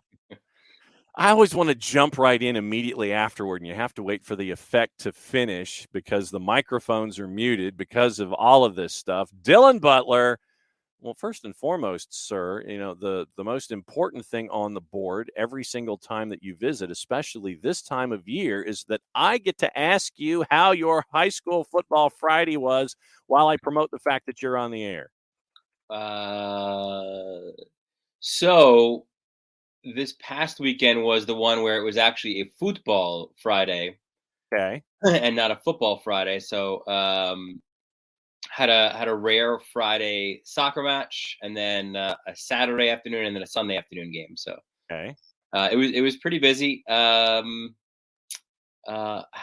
I always want to jump right in immediately afterward, and you have to wait for the effect to finish because the microphones are muted because of all of this stuff. Dylan Butler. Well, first and foremost, sir, the most important thing on the board every single time that you visit, especially this time of year, is that I get to ask you how your high school football Friday was while I promote the fact that you're on the air. So this past weekend was the one where it was actually a football Friday. Okay. And not a football Friday. So had a rare Friday soccer match, and then a Saturday afternoon, and then a Sunday afternoon game. So okay, it was pretty busy. How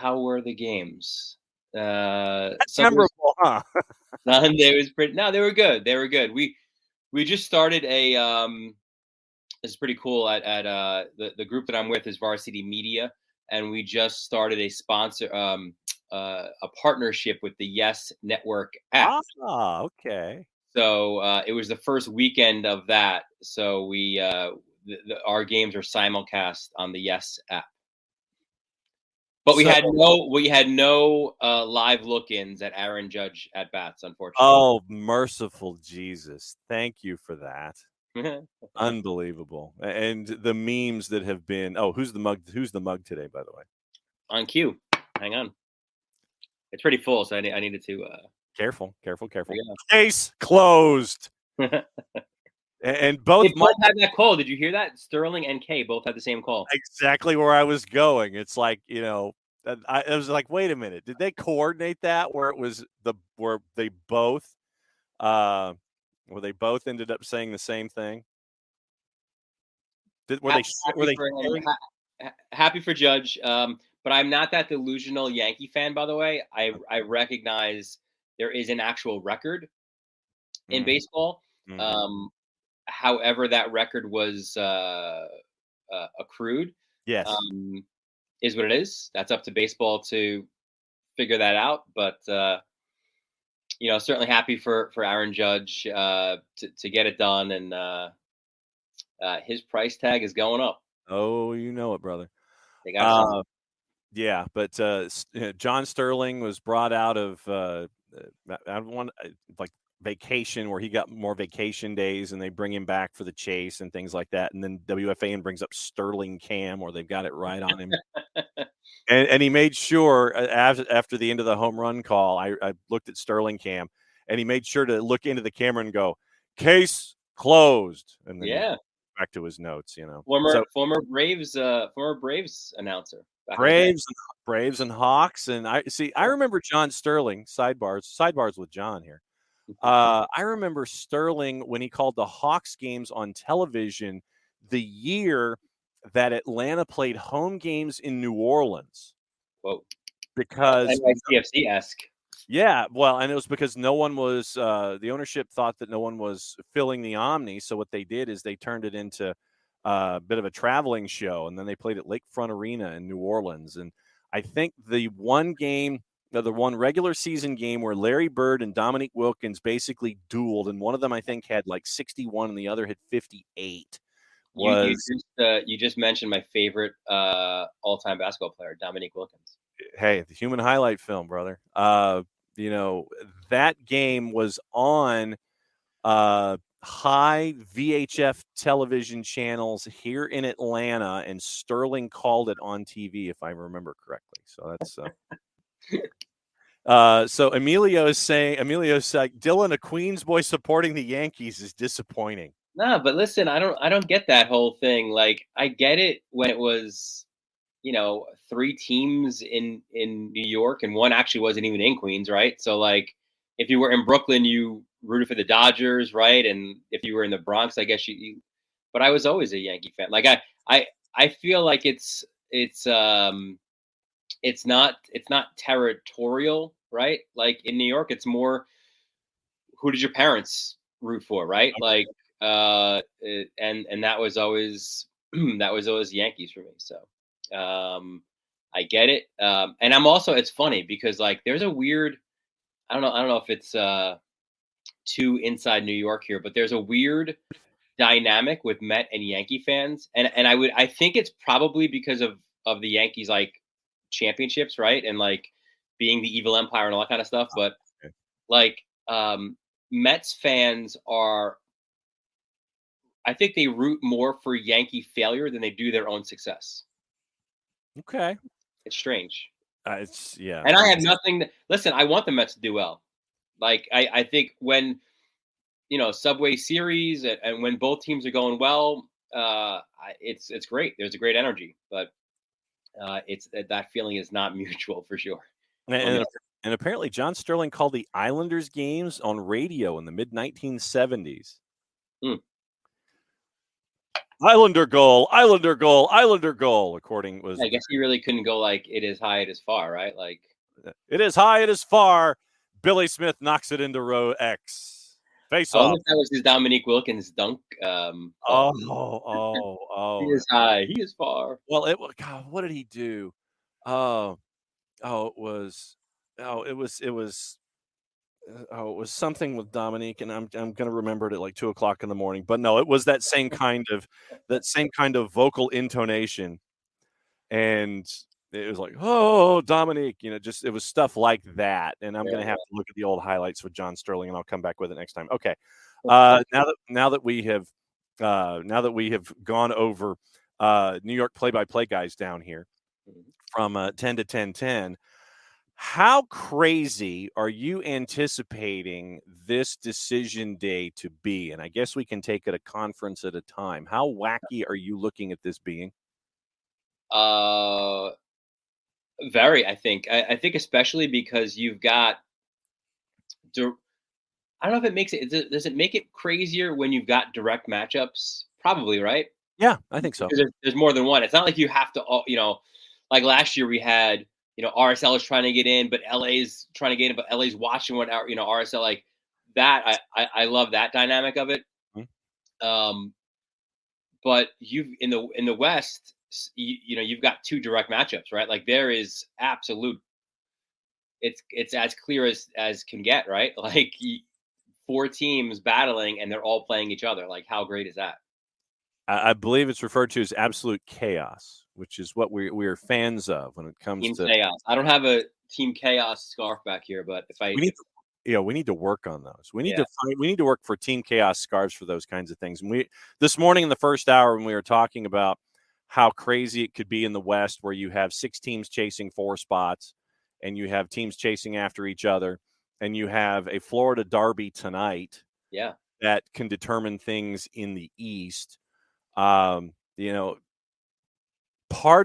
were the games? That's memorable, huh? Sunday was pretty. No, they were good. They were good. We just started a. This is pretty cool. At the group that I'm with is Varsity Media, and we just started a sponsor. A partnership with the Yes Network app. Ah, okay. So it was the first weekend of that. So we our games are simulcast on the Yes app. But we had no live look-ins at Aaron Judge at bats, unfortunately. Oh, merciful Jesus! Thank you for that. Unbelievable. And the memes that have been. Oh, who's the mug today? By the way, on cue. Hang on. It's pretty full, so I needed to. Careful. Yeah. Case closed. And both had that call. Did you hear that? Sterling and Kay both had the same call. Exactly where I was going. It's like, I was like, wait a minute. Did they coordinate that where it was where they both ended up saying the same thing? Happy for Judge. But I'm not that delusional Yankee fan, by the way. I recognize there is an actual record in baseball. Mm-hmm. However, that record was accrued. Yes. Is what it is. That's up to baseball to figure that out. But, certainly happy for Aaron Judge to get it done. And his price tag is going up. Oh, you know it, brother. They got yeah, but John Sterling was brought out of vacation where he got more vacation days, and they bring him back for the chase and things like that. And then WFAN brings up Sterling Cam, where they've got it right on him. and he made sure after the end of the home run call, I looked at Sterling Cam, and he made sure to look into the camera and go, "Case closed." And then back to his notes, former Braves announcer. Braves and Hawks. And I remember John Sterling, sidebars with John here. I remember Sterling when he called the Hawks games on television the year that Atlanta played home games in New Orleans. Whoa. Because NYCFC-esque. Yeah, well, and it was because no one was the ownership thought that no one was filling the Omni, so what they did is they turned it into a bit of a traveling show, and then they played at Lakefront Arena in New Orleans. And I think the one game the one regular season game where Larry Bird and Dominique Wilkins basically dueled, and one of them I think had like 61 and the other had 58. You just mentioned my favorite all-time basketball player, Dominique Wilkins. Hey, the human highlight film, brother. That game was on high VHF television channels here in Atlanta, and Sterling called it on TV, if I remember correctly. So that's so Emilio's like, Dylan, a Queens boy supporting the Yankees is disappointing. No, but listen, I don't get that whole thing. Like, I get it when it was, 3 teams in New York, and one actually wasn't even in Queens, right? So, like, if you were in Brooklyn, you rooted for the Dodgers, right? And if you were in the Bronx, I guess you but I was always a Yankee fan. Like, I feel like it's not territorial, right? Like in New York, it's more, who did your parents root for, right? Like, and that was always that was always Yankees for me. So I get it. And I'm also, it's funny because like there's a weird, I don't know if it's too inside New York here, but there's a weird dynamic with Met and Yankee fans, and I think it's probably because of the Yankees like championships, right? And like being the evil empire and all that kind of stuff. But like Mets fans are, I think they root more for Yankee failure than they do their own success. Okay. It's strange. And I have nothing listen, I want the Mets to do well. Like I think when Subway Series and when both teams are going well, it's great. There's a great energy, but it's that feeling is not mutual for sure. And apparently John Sterling called the Islanders games on radio in the mid 1970s. Islander goal, Islander goal, Islander goal. According was, I guess he really couldn't go like it is high, it is far, right? Like it is high, it is far. Billy Smith knocks it into row X. Face off. That was his Dominique Wilkins dunk. He is high, he is far. Well, God, what did he do? It was something with Dominique, and I'm going to remember it at like 2:00 in the morning. But no, it was that same kind of vocal intonation, and it was like, oh, Dominique, just it was stuff like that. And I'm going to have to look at the old highlights with John Sterling, and I'll come back with it next time. Okay, now that we have gone over New York play-by-play guys down here from 10 to 10:10. How crazy are you anticipating this decision day to be? And I guess we can take it a conference at a time. How wacky are you looking at this being? Very, I think. I think especially because you've got. I don't know if it makes it. Does it make it crazier when you've got direct matchups? Probably, right? Yeah, I think so. Because there's more than one. It's not like you have to. Like last year we had. RSL is trying to get in, but LA's trying to get in, but LA's watching what RSL like that. I love that dynamic of it. Mm-hmm. But you've in the West, you've got 2 direct matchups, right? Like there is absolute. It's as clear as can get, right? Like 4 teams battling and they're all playing each other. Like how great is that? I believe it's referred to as absolute chaos, which is what we are fans of when it comes Team to chaos. I don't have a Team Chaos scarf back here, but we need to work on those. We need to work for Team Chaos scarves for those kinds of things. And this morning in the first hour when we were talking about how crazy it could be in the West, where you have 6 teams chasing 4 spots, and you have teams chasing after each other, and you have a Florida derby tonight. Yeah, that can determine things in the East. Part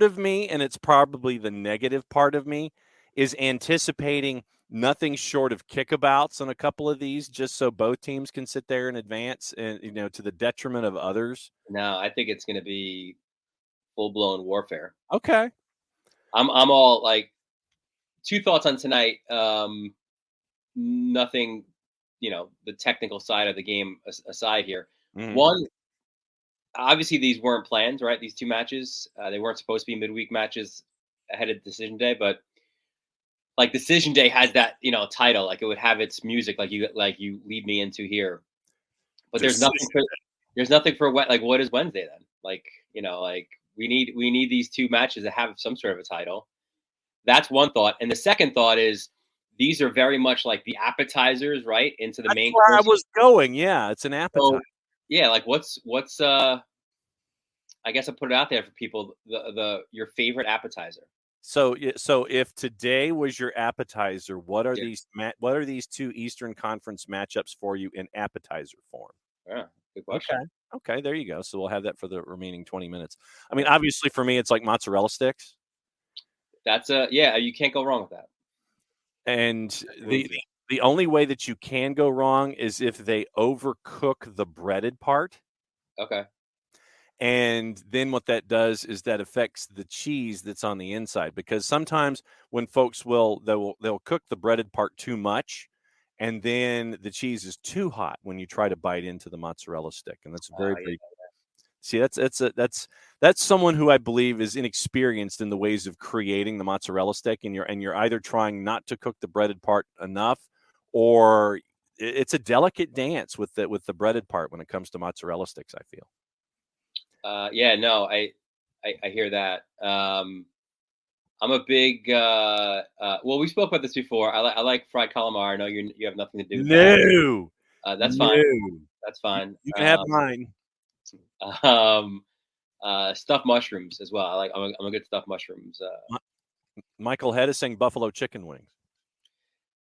of me, and it's probably the negative part of me, is anticipating nothing short of kickabouts on a couple of these, just so both teams can sit there and advance, and to the detriment of others. No, I think it's going to be full-blown warfare. Okay, I'm all like 2 thoughts on tonight. Nothing, the technical side of the game aside here. Mm-hmm. One. Obviously, these weren't planned, right? These 2 matches, they weren't supposed to be midweek matches ahead of decision day. But like Decision Day has that, title, like it would have its music, like you lead me into here. But there's nothing for like what is Wednesday then? Like, like we need these two matches to have some sort of a title. That's one thought. And the second thought is these are very much like the appetizers, right? Into the main course. I course. was going. Yeah, it's an appetizer. So, yeah, like what's I guess I'll put it out there for people, your favorite appetizer. So if today was your appetizer, what are these two Eastern Conference matchups for you in appetizer form? Yeah, good question. Okay, there you go. So we'll have that for the remaining 20 minutes. I mean, obviously for me, it's like mozzarella sticks. That's you can't go wrong with that. And the only way that you can go wrong is if they overcook the breaded part. Okay. And then what that does is that affects the cheese that's on the inside, because sometimes when folks they'll cook the breaded part too much, and then the cheese is too hot when you try to bite into the mozzarella stick, and that's very. See, that's someone who I believe is inexperienced in the ways of creating the mozzarella stick, and you're either trying not to cook the breaded part enough, or it's a delicate dance with the breaded part when it comes to mozzarella sticks, I feel. I hear that. I'm a big. Well, we spoke about this before. I like fried calamari. I know you have nothing to do with that. That's fine. That's fine. You can have mine. Stuffed mushrooms as well. I'm a good stuffed mushrooms. Michael Head is saying buffalo chicken wings.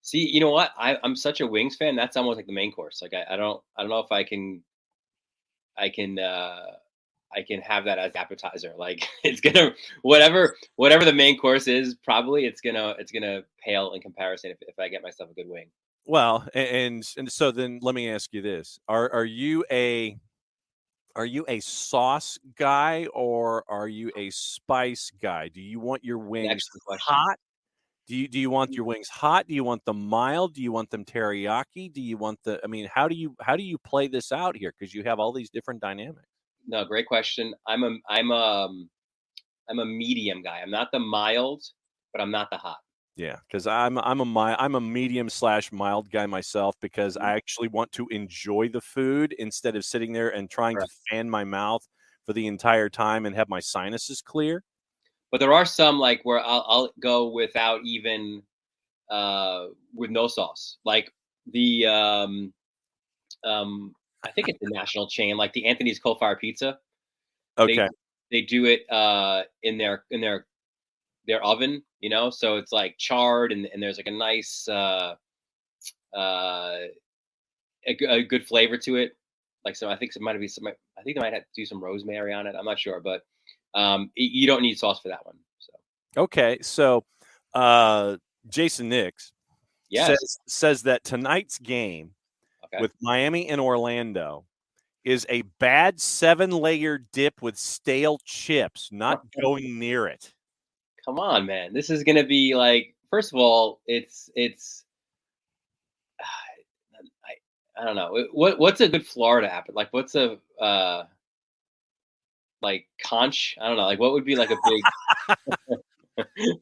See, you know what? I'm such a wings fan. That's almost like the main course. Like I don't know if I can have that as appetizer. Like it's gonna whatever the main course is, probably it's gonna pale in comparison if I get myself a good wing. Well, and so then let me ask you this: Are you a sauce guy or are you a spice guy? Do you want your wings hot? Do you want your wings hot? Do you want them mild? Do you want them teriyaki? Do you want how do you play this out here? Because you have all these different dynamics. No, great question. I'm a medium guy. I'm not the mild, but I'm not the hot. Yeah, because I'm a medium / mild guy myself, because I actually want to enjoy the food instead of sitting there and trying to fan my mouth for the entire time and have my sinuses clear. But there are some like where I'll go without even with no sauce. Like the I think it's the national chain, like the Anthony's Coal Fire Pizza. Okay. They do it in their oven, so it's like charred and there's like a nice a good flavor to it. Like, so I think it might be some. I think they might have to do some rosemary on it. I'm not sure, but you don't need sauce for that one. So okay, so Jason Nix says that tonight's game with Miami and Orlando is a bad 7-layer dip with stale chips. Not going near it. Come on, man. This is going to be like, first of all, it's I don't know. What's a good Florida app? Like, what's a like conch? I don't know. Like, what would be like a big?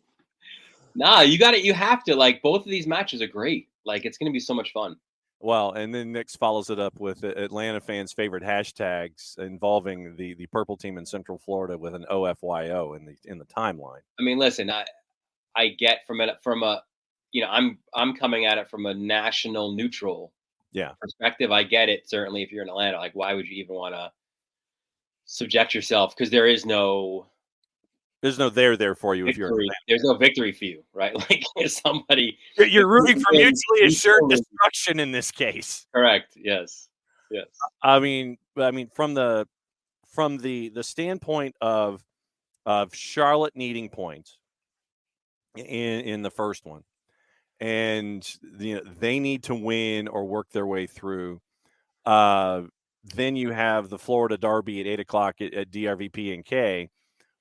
Nah, you have to, like, both of these matches are great. Like, it's going to be so much fun. Well, and then Nix follows it up with Atlanta fans' favorite hashtags involving the purple team in Central Florida with an OFYO in the timeline. I mean, listen, I get from a I'm coming at it from a national neutral perspective. I get it, certainly, if you're in Atlanta. Like, why would you even want to subject yourself? Because there's no there for you. Victory. If you're in Atlanta. There's no victory for you, right? Like, somebody you're rooting for mutually assured destruction in this case. Correct. Yes. I mean, from the standpoint of Charlotte needing points in the first one, and they need to win or work their way through. Then you have the Florida Derby at 8:00 at DRVP&K,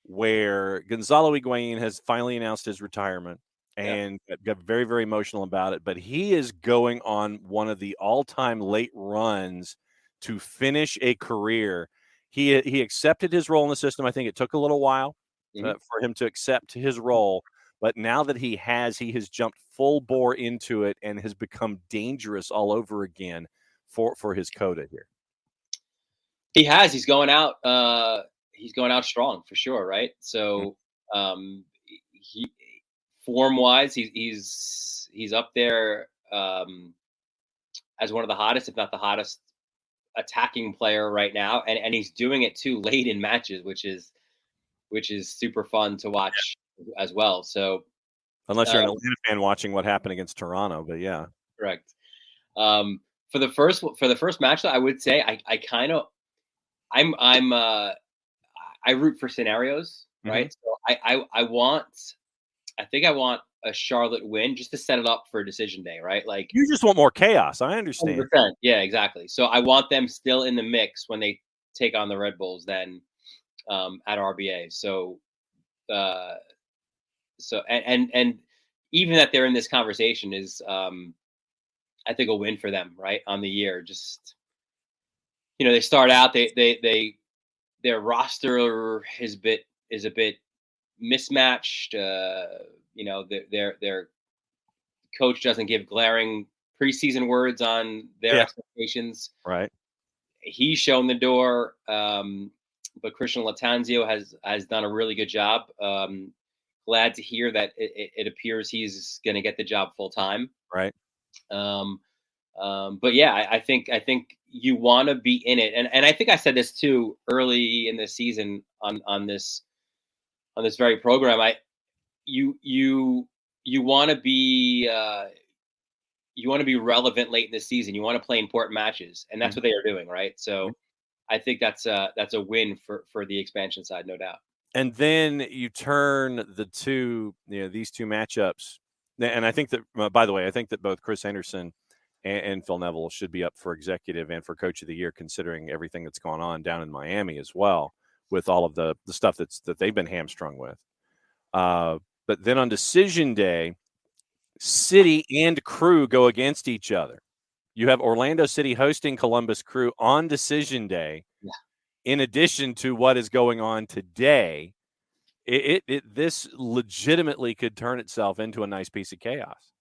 where Gonzalo Higuain has finally announced his retirement and got very, very emotional about it. But he is going on one of the all-time late runs to finish a career. He accepted his role in the system. I think it took a little while for him to accept his role. But now that he has jumped full bore into it and has become dangerous all over again for his coda here. He has. He's going out. He's going out strong for sure, right? So, he form wise, he's up there as one of the hottest, if not the hottest, attacking player right now, and he's doing it too late in matches, which is super fun to watch as well. So, unless you're an Atlanta fan watching what happened against Toronto, but yeah, correct. For the first match, though, I would say I root for scenarios, right? So I think I want a Charlotte win just to set it up for a decision day, right? Like, you just want more chaos. I understand. 100%. Yeah, exactly. So I want them still in the mix when they take on the Red Bulls then at RBA. So and even that they're in this conversation is I think a win for them, right, on the year. Just, they start out, their roster is a bit mismatched. Their coach doesn't give glaring preseason words on their expectations. Right. He's shown the door, but Christian Latanzio has done a really good job. Glad to hear that it appears he's going to get the job full time. Right. But yeah, I think you want to be in it, and I think I said this too early in the season on this very program. You want to be relevant late in the season. You want to play important matches, and that's what they are doing, right? So I think that's a win for the expansion side, no doubt. And then you turn these two matchups, and I think that, by the way, I think that both Chris Henderson and Phil Neville should be up for executive and for coach of the year, considering everything that's gone on down in Miami as well, with all of the stuff that they've been hamstrung with. But then on decision day, City and Crew go against each other. You have Orlando City hosting Columbus Crew on decision day. Yeah. In addition to what is going on today, this legitimately could turn itself into a nice piece of chaos.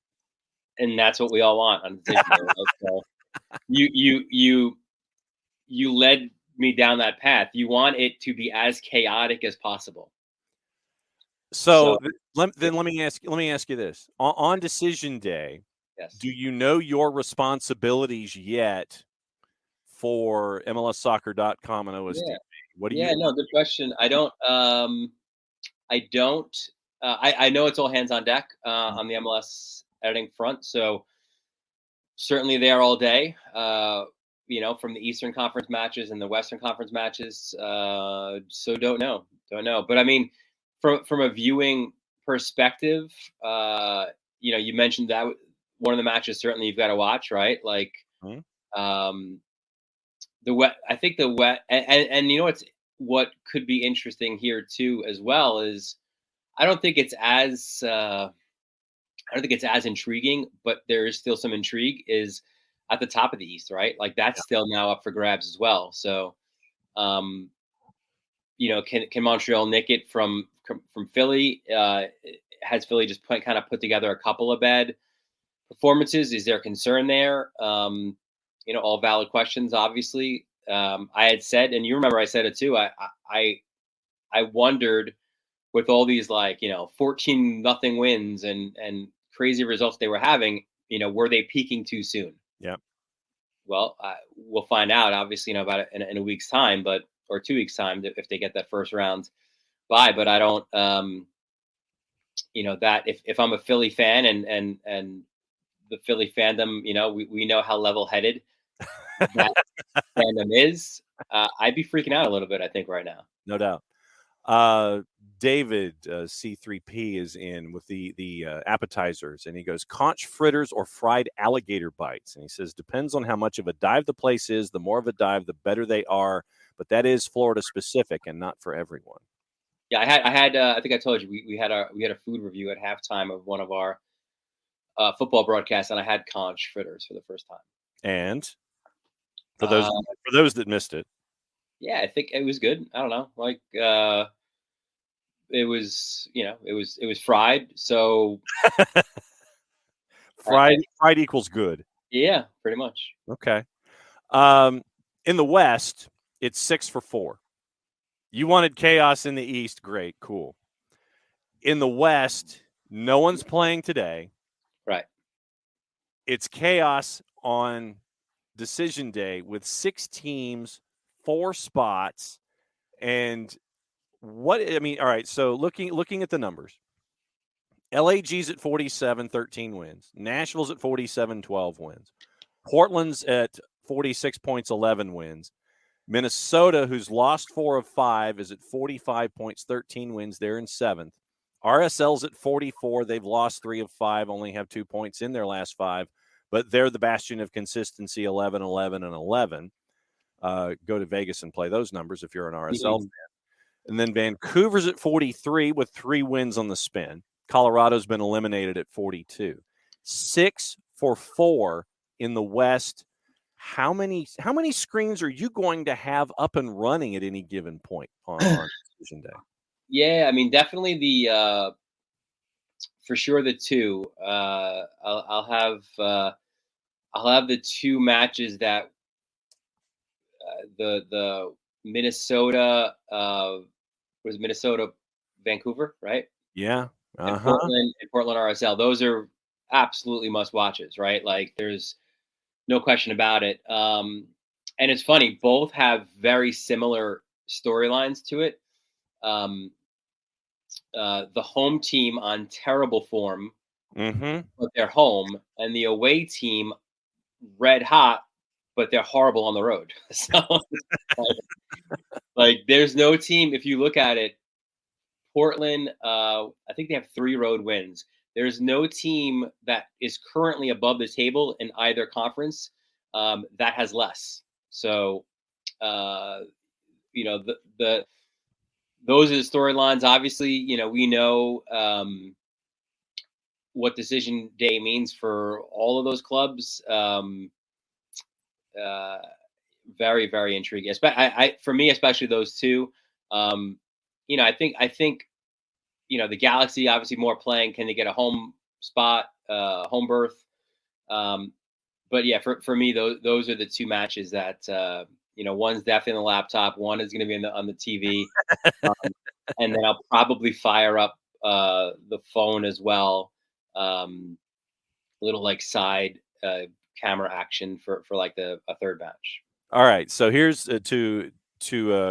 And that's what we all want on decision day. Right? So you led me down that path. You want it to be as chaotic as possible. So let me ask you this: on decision day, yes, do you know your responsibilities yet for MLSsoccer.com and OSDB? Yeah. What do you? No, good question. I don't. I know it's all hands on deck on the MLS editing front. So certainly there all day. From the Eastern Conference matches and the Western Conference matches. So don't know. But I mean, from a viewing perspective, you mentioned that one of the matches certainly you've got to watch, right? Like, the wet. I think the wet, and what could be interesting here too as well is I don't think it's as intriguing, but there is still some intrigue is at the top of the East, right? Like that's still now up for grabs as well. So, can Montreal nick it from Philly? Has Philly just kind of put together a couple of bad performances? Is there concern there? All valid questions, obviously. I had said, and you remember I said it too. I wondered with all these 14-0 wins and crazy results they were having, were they peaking too soon? Yeah. Well, we'll find out, obviously, about it in a week's time, or 2 weeks' time if they get that first round bye. But I don't, that if I'm a Philly fan and the Philly fandom, we know how level-headed that fandom is. I'd be freaking out a little bit, I think, right now. No doubt. David C3P is in with the appetizers, and he goes conch fritters or fried alligator bites, and he says depends on how much of a dive the place is. The more of a dive, the better they are, but that is Florida specific and not for everyone. Yeah, I had I think I told you we had a food review at halftime of one of our football broadcasts, and I had conch fritters for the first time. And for those that missed it, yeah, I think it was good. I don't know, it was, it was fried. So fried equals good. Yeah, pretty much. Okay. In the West, it's 6-4. You wanted chaos in the East. Great. Cool. In the West, no one's playing today. Right. It's chaos on decision day with 6 teams, 4 spots. And all right. So looking at the numbers, LAG's at 47, 13 wins. Nashville's at 47, 12 wins. Portland's at 46 points, 11 wins. Minnesota, who's lost 4 of 5, is at 45 points, 13 wins. They're in 7th. RSL's at 44. They've lost 3 of 5, only have 2 points in their last 5, but they're the bastion of consistency, 11, 11, and 11. Go to Vegas and play those numbers if you're an RSL fan. And then Vancouver's at 43 with 3 wins on the spin. Colorado's been eliminated at 42. 6-4 in the West. How many screens are you going to have up and running at any given point on decision day? Yeah, I mean, definitely for sure the 2. I'll have the 2 matches that the Minnesota was Minnesota Vancouver, right? Yeah. And Portland RSL. Those are absolutely must watches, right? Like there's no question about it. And it's funny, both have very similar storylines to it. The home team on terrible form, but they're home, and the away team red hot, but they're horrible on the road. So, like, there's no team. If you look at it, Portland, I think they have 3 road wins. There's no team that is currently above the table in either conference that has less. So, those are the storylines. Obviously, we know what decision day means for all of those clubs. Very, very intriguing. For me, especially those 2. I think the Galaxy obviously more playing. Can they get a home spot, home berth? But yeah, for me, those are the 2 matches that one's definitely on the laptop. One is going to be on the TV, and then I'll probably fire up the phone as well. Little like side camera action for like a third match. All right, so here's to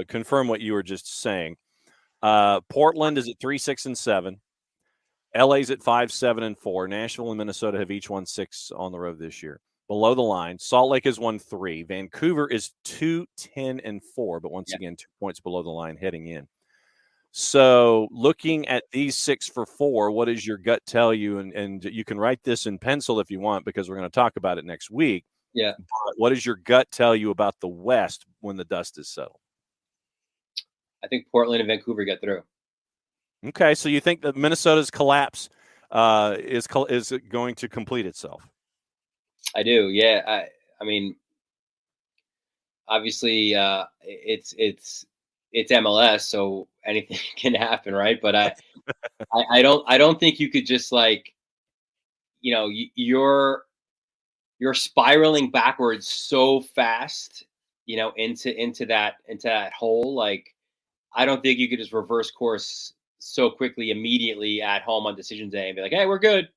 confirm what you were just saying. Portland is at 3-6-7. LA's at 5-7-4. Nashville and Minnesota have each won 6 on the road this year. Below the line, Salt Lake has won 3. Vancouver is 2-10-4, but once again 2 points below the line heading in. So looking at these 6-4, what does your gut tell you? And you can write this in pencil if you want, because we're going to talk about it next week. Yeah. But what does your gut tell you about the West when the dust is settled? I think Portland and Vancouver get through. Okay, so you think that Minnesota's collapse is going to complete itself? I do. Yeah. I mean, obviously, it's MLS, so anything can happen, right? But I don't think you could just like, you're spiraling backwards so fast, into that hole. Like, I don't think you could just reverse course so quickly immediately at home on decision day and be like, hey, we're good.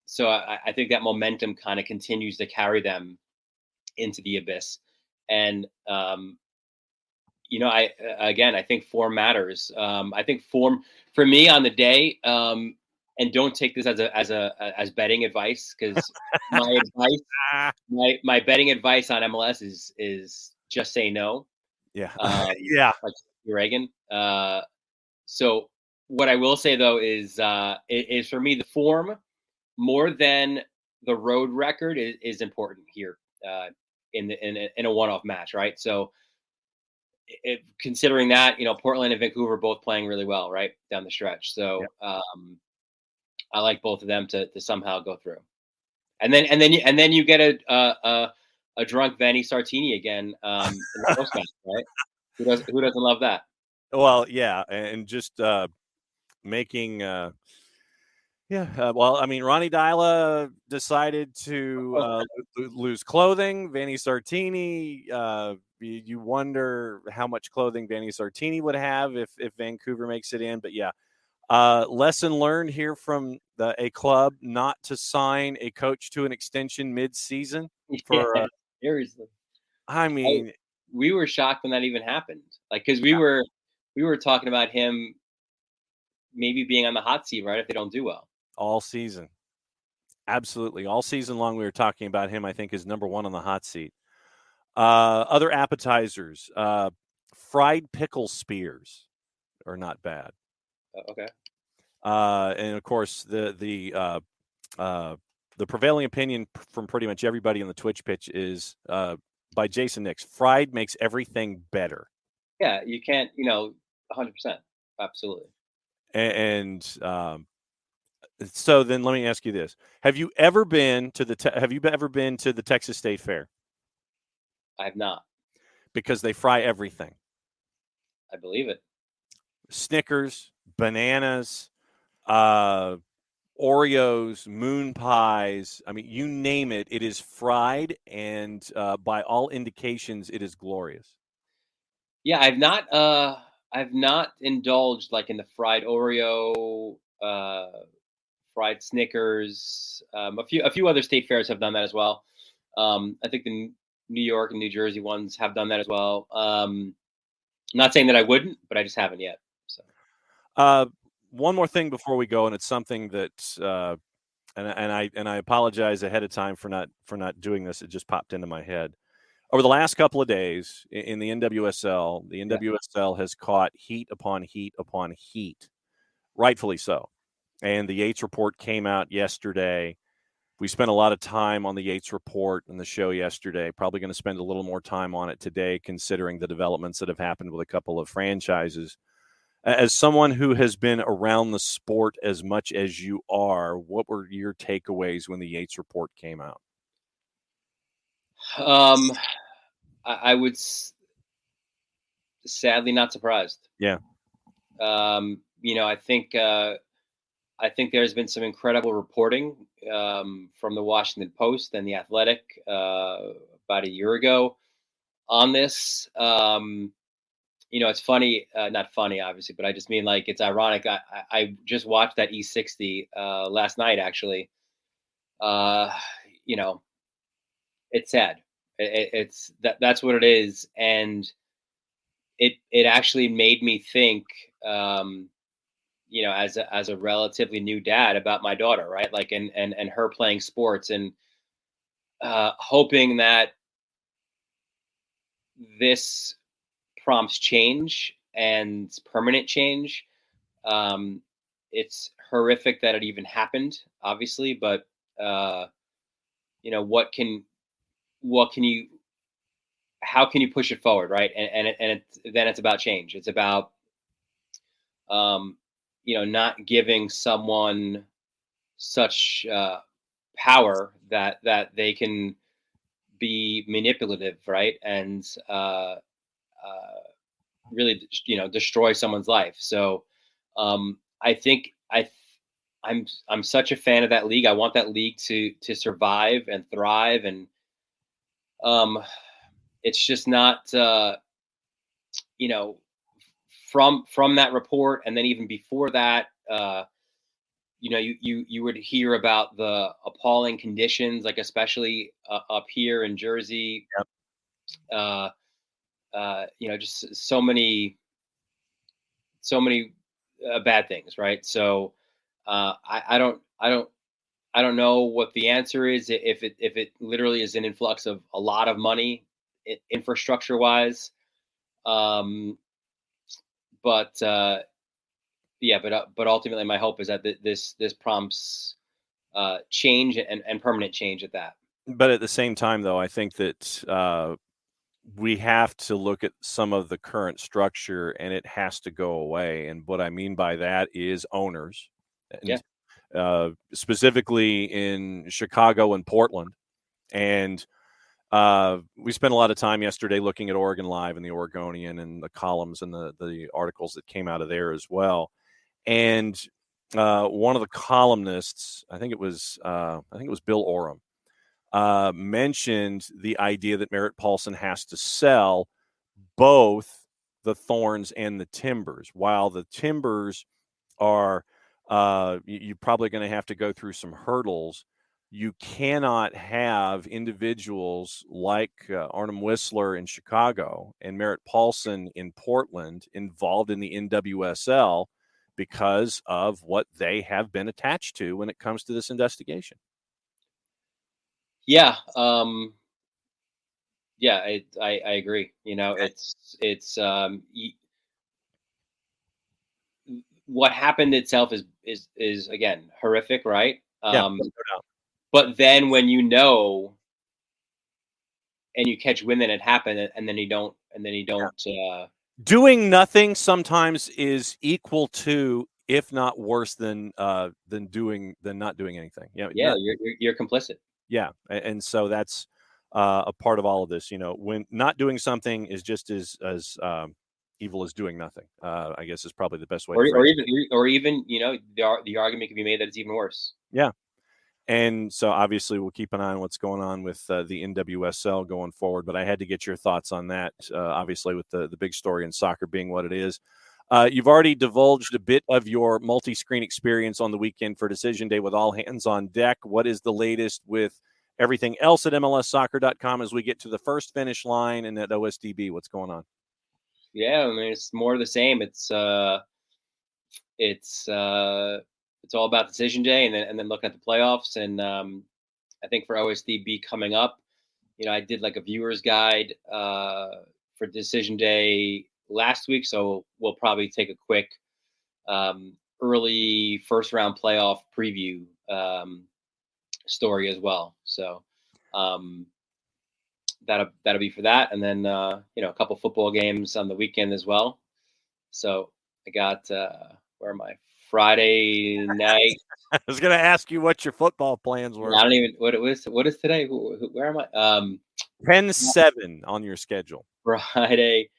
So I think that momentum kind of continues to carry them into the abyss. And, I think form matters. I think form for me on the day, and don't take this as betting advice, because my advice, my betting advice on MLS is just say no. Yeah. Like Reagan. So what I will say though is for me, the form more than the road record is important here in a one-off match, right? So considering that, Portland and Vancouver both playing really well, right, down the stretch. So I like both of them to somehow go through, and then you get a drunk Vanni Sartini again in the post match, right? Who doesn't love that? Well, yeah, and just making. Well, I mean, Ronnie Dyla decided to lose clothing. Vanni Sartini, you wonder how much clothing Vanni Sartini would have if Vancouver makes it in. But yeah, lesson learned here from a club not to sign a coach to an extension mid-season. For seriously. I mean, we were shocked when that even happened. Like, because we were talking about him maybe being on the hot seat, right, if they don't do well. All season. Absolutely. All season long, we were talking about him, I think, is number one on the hot seat. Other appetizers, fried pickle spears are not bad. Okay. And of course, the prevailing opinion from pretty much everybody on the Twitch pitch is by Jason Nix. Fried makes everything better. Yeah, you can't, 100%. Absolutely. And so then let me ask you this: Have you ever been to the Texas State Fair? I have not. Because they fry everything. I believe it. Snickers, bananas, Oreos, moon pies. I mean, you name it, it is fried, and by all indications, it is glorious. Yeah, I've not indulged like in the fried Oreo, fried Snickers. A few other state fairs have done that as well. I think the New York and New Jersey ones have done that as well. I'm not saying that I wouldn't, but I just haven't yet. So, one more thing before we go, and it's something that, and I apologize ahead of time for not doing this. It just popped into my head. Over the last couple of days in the NWSL, the NWSL has caught heat upon heat upon heat, rightfully so. And the Yates Report came out yesterday. We spent a lot of time on the Yates Report and the show yesterday. Probably going to spend a little more time on it today, considering the developments that have happened with a couple of franchises. As someone who has been around the sport as much as you are, what were your takeaways when the Yates Report came out? I would sadly not surprised. Yeah. I think there's been some incredible reporting from the Washington Post and the Athletic about a year ago on this. It's funny, not funny, obviously, but I just mean like it's ironic. I just watched that E60 last night, actually. It's sad. It's that's what it is, and it actually made me think. As a relatively new dad about my daughter, right? Like, and her playing sports, and hoping that this prompts change and permanent change. It's horrific that it even happened, obviously, but how can you push it forward, right? Then it's about change. It's about not giving someone such power that they can be manipulative, right? And really, destroy someone's life. So I think I'm such a fan of that league. I want that league to survive and thrive, and it's just not from that report, and then even before that, you would hear about the appalling conditions, like especially up here in Jersey. Yep. Just so many bad things, right? So I don't know what the answer is, if it literally is an influx of a lot of money, infrastructure wise. But ultimately, my hope is that this prompts change and permanent change at that. But at the same time, though, I think that we have to look at some of the current structure, and it has to go away. And what I mean by that is owners, specifically in Chicago and Portland. And we spent a lot of time yesterday looking at Oregon Live and the Oregonian and the columns and the articles that came out of there as well. And one of the columnists, I think it was Bill Oram, mentioned the idea that Merritt Paulson has to sell both the Thorns and the Timbers. While the Timbers are you're probably going to have to go through some hurdles, you cannot have individuals like Arnim Whistler in Chicago and Merritt Paulson in Portland involved in the NWSL because of what they have been attached to when it comes to this investigation. Yeah. Yeah, I agree. It's what happened itself is again horrific, right? Yeah, no doubt. But then when and you catch wind that it happened, and then you don't. Doing nothing sometimes is equal to, if not worse than not doing anything. Yeah, you're complicit. Yeah, and so that's a part of all of this. When not doing something is just as evil as doing nothing. I guess is probably the best way. Or even the argument can be made that it's even worse. Yeah. And so obviously we'll keep an eye on what's going on with the NWSL going forward. But I had to get your thoughts on that, obviously, with the big story in soccer being what it is. You've already divulged a bit of your multi-screen experience on the weekend for Decision Day with all hands on deck. What is the latest with everything else at MLSsoccer.com as we get to the first finish line and at OSDB? What's going on? Yeah, I mean, it's more of the same. It's all about Decision Day, and then looking at the playoffs. And I think for OSDB coming up, I did like a viewer's guide for Decision Day last week, so we'll probably take a quick early first round playoff preview story as well. So that'll be for that, and then a couple football games on the weekend as well. So I got where am I? Friday night. I was going to ask you what your football plans were. I don't even what it was. What is today? Where am I? 10-7 on your schedule. Friday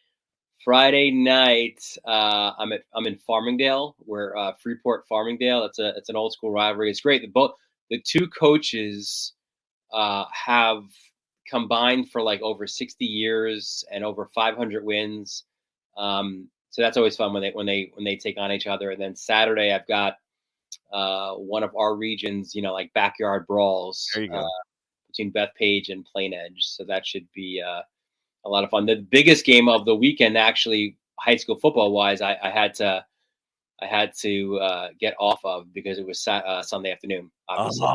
night. I'm in Farmingdale. We're Freeport Farmingdale. It's an old school rivalry. It's great. The two coaches have combined for like over 60 years and over 500 wins. So that's always fun when they take on each other. And then Saturday, I've got one of our regions, like backyard brawls between Bethpage and Plain Edge. So that should be a lot of fun. The biggest game of the weekend, actually, high school football wise, I had to get off of because it was Sunday afternoon. Obviously,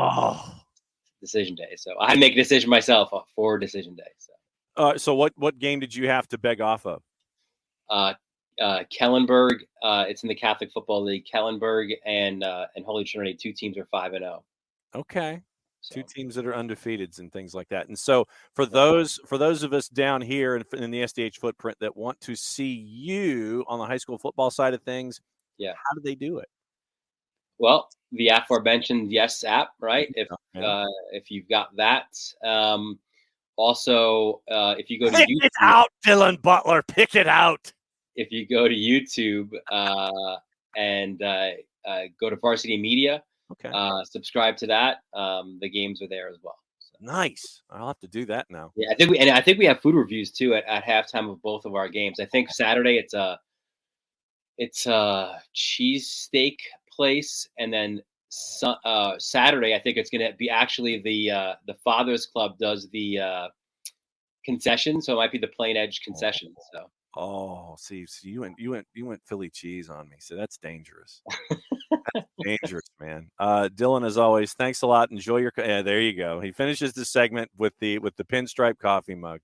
Decision Day. So I had to make a decision myself for Decision Day. So what game did you have to beg off of? Kellenberg. It's in the Catholic Football League. Kellenberg and Holy Trinity. Two teams are 5-0. Okay, so. Two teams that are undefeated and things like that. And so for those of us down here in the SDH footprint that want to see you on the high school football side of things, how do they do it? Well, the aforementioned Yes app, right? If you've got that. Also, if you go to pick YouTube, it out, Dylan Butler, pick it out. If you go to YouTube and go to Varsity Media, subscribe to that. The games are there as well. So. Nice. I'll have to do that now. Yeah, I think we have food reviews too at halftime of both of our games. I think Saturday it's a cheesesteak place, and then Saturday I think it's going to be actually the Fathers Club does the concession, so it might be the Plain Edge concession. So. Oh, see, you went Philly cheese on me. So that's dangerous. That's dangerous, man. Dylan, as always, thanks a lot. Enjoy your. There you go. He finishes the segment with the pinstripe coffee mug.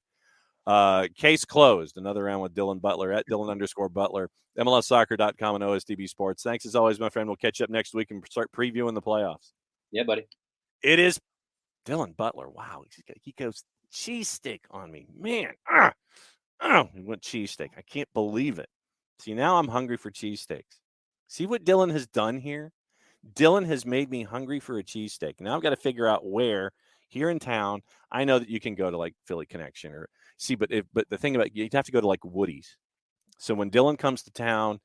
Case closed. Another round with Dylan Butler at Dylan_Butler. MLSsoccer.com and OSDB Sports. Thanks as always, my friend. We'll catch up next week and start previewing the playoffs. Yeah, buddy. It is Dylan Butler. Wow, he goes cheesesteak on me, man. He went cheesesteak. I can't believe it. See, now I'm hungry for cheesesteaks. See what Dylan has done here? Dylan has made me hungry for a cheesesteak. Now I've got to figure out where here in town, I know that you can go to like Philly Connection or see, but the thing about you have to go to like Woody's. So when Dylan comes to town,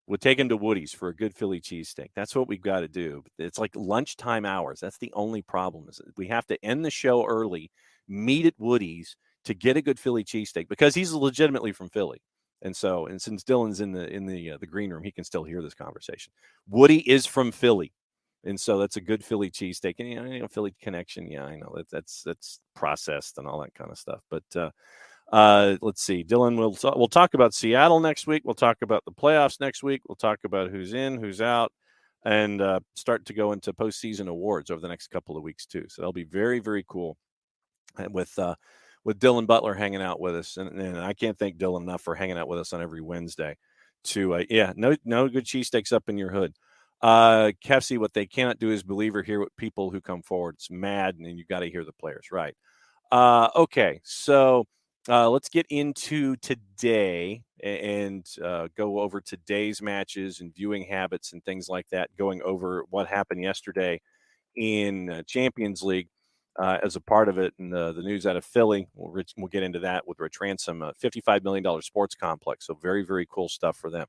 we'll take him to Woody's for a good Philly cheesesteak. That's what we've got to do. It's like lunchtime hours. That's the only problem is we have to end the show early, meet at Woody's to get a good Philly cheesesteak because he's legitimately from Philly. And since Dylan's in the green room, he can still hear this conversation. Woody is from Philly. And so that's a good Philly cheesesteak. And Philly Connection. Yeah, I know that's processed and all that kind of stuff. But let's see, Dylan. We'll talk about Seattle next week. We'll talk about the playoffs next week. We'll talk about who's in, who's out, and start to go into postseason awards over the next couple of weeks too. So that'll be very, very cool. With Dylan Butler hanging out with us, and I can't thank Dylan enough for hanging out with us on every Wednesday. No good cheesesteaks up in your hood. Kefsey, what they cannot do is believe or hear what people who come forward. It's mad, and you got to hear the players, right? Okay, so let's get into today and go over today's matches and viewing habits and things like that, going over what happened yesterday in Champions League as a part of it. And the news out of Philly, we'll get into that with Rich Ransom, $55 million sports complex. So very, very cool stuff for them.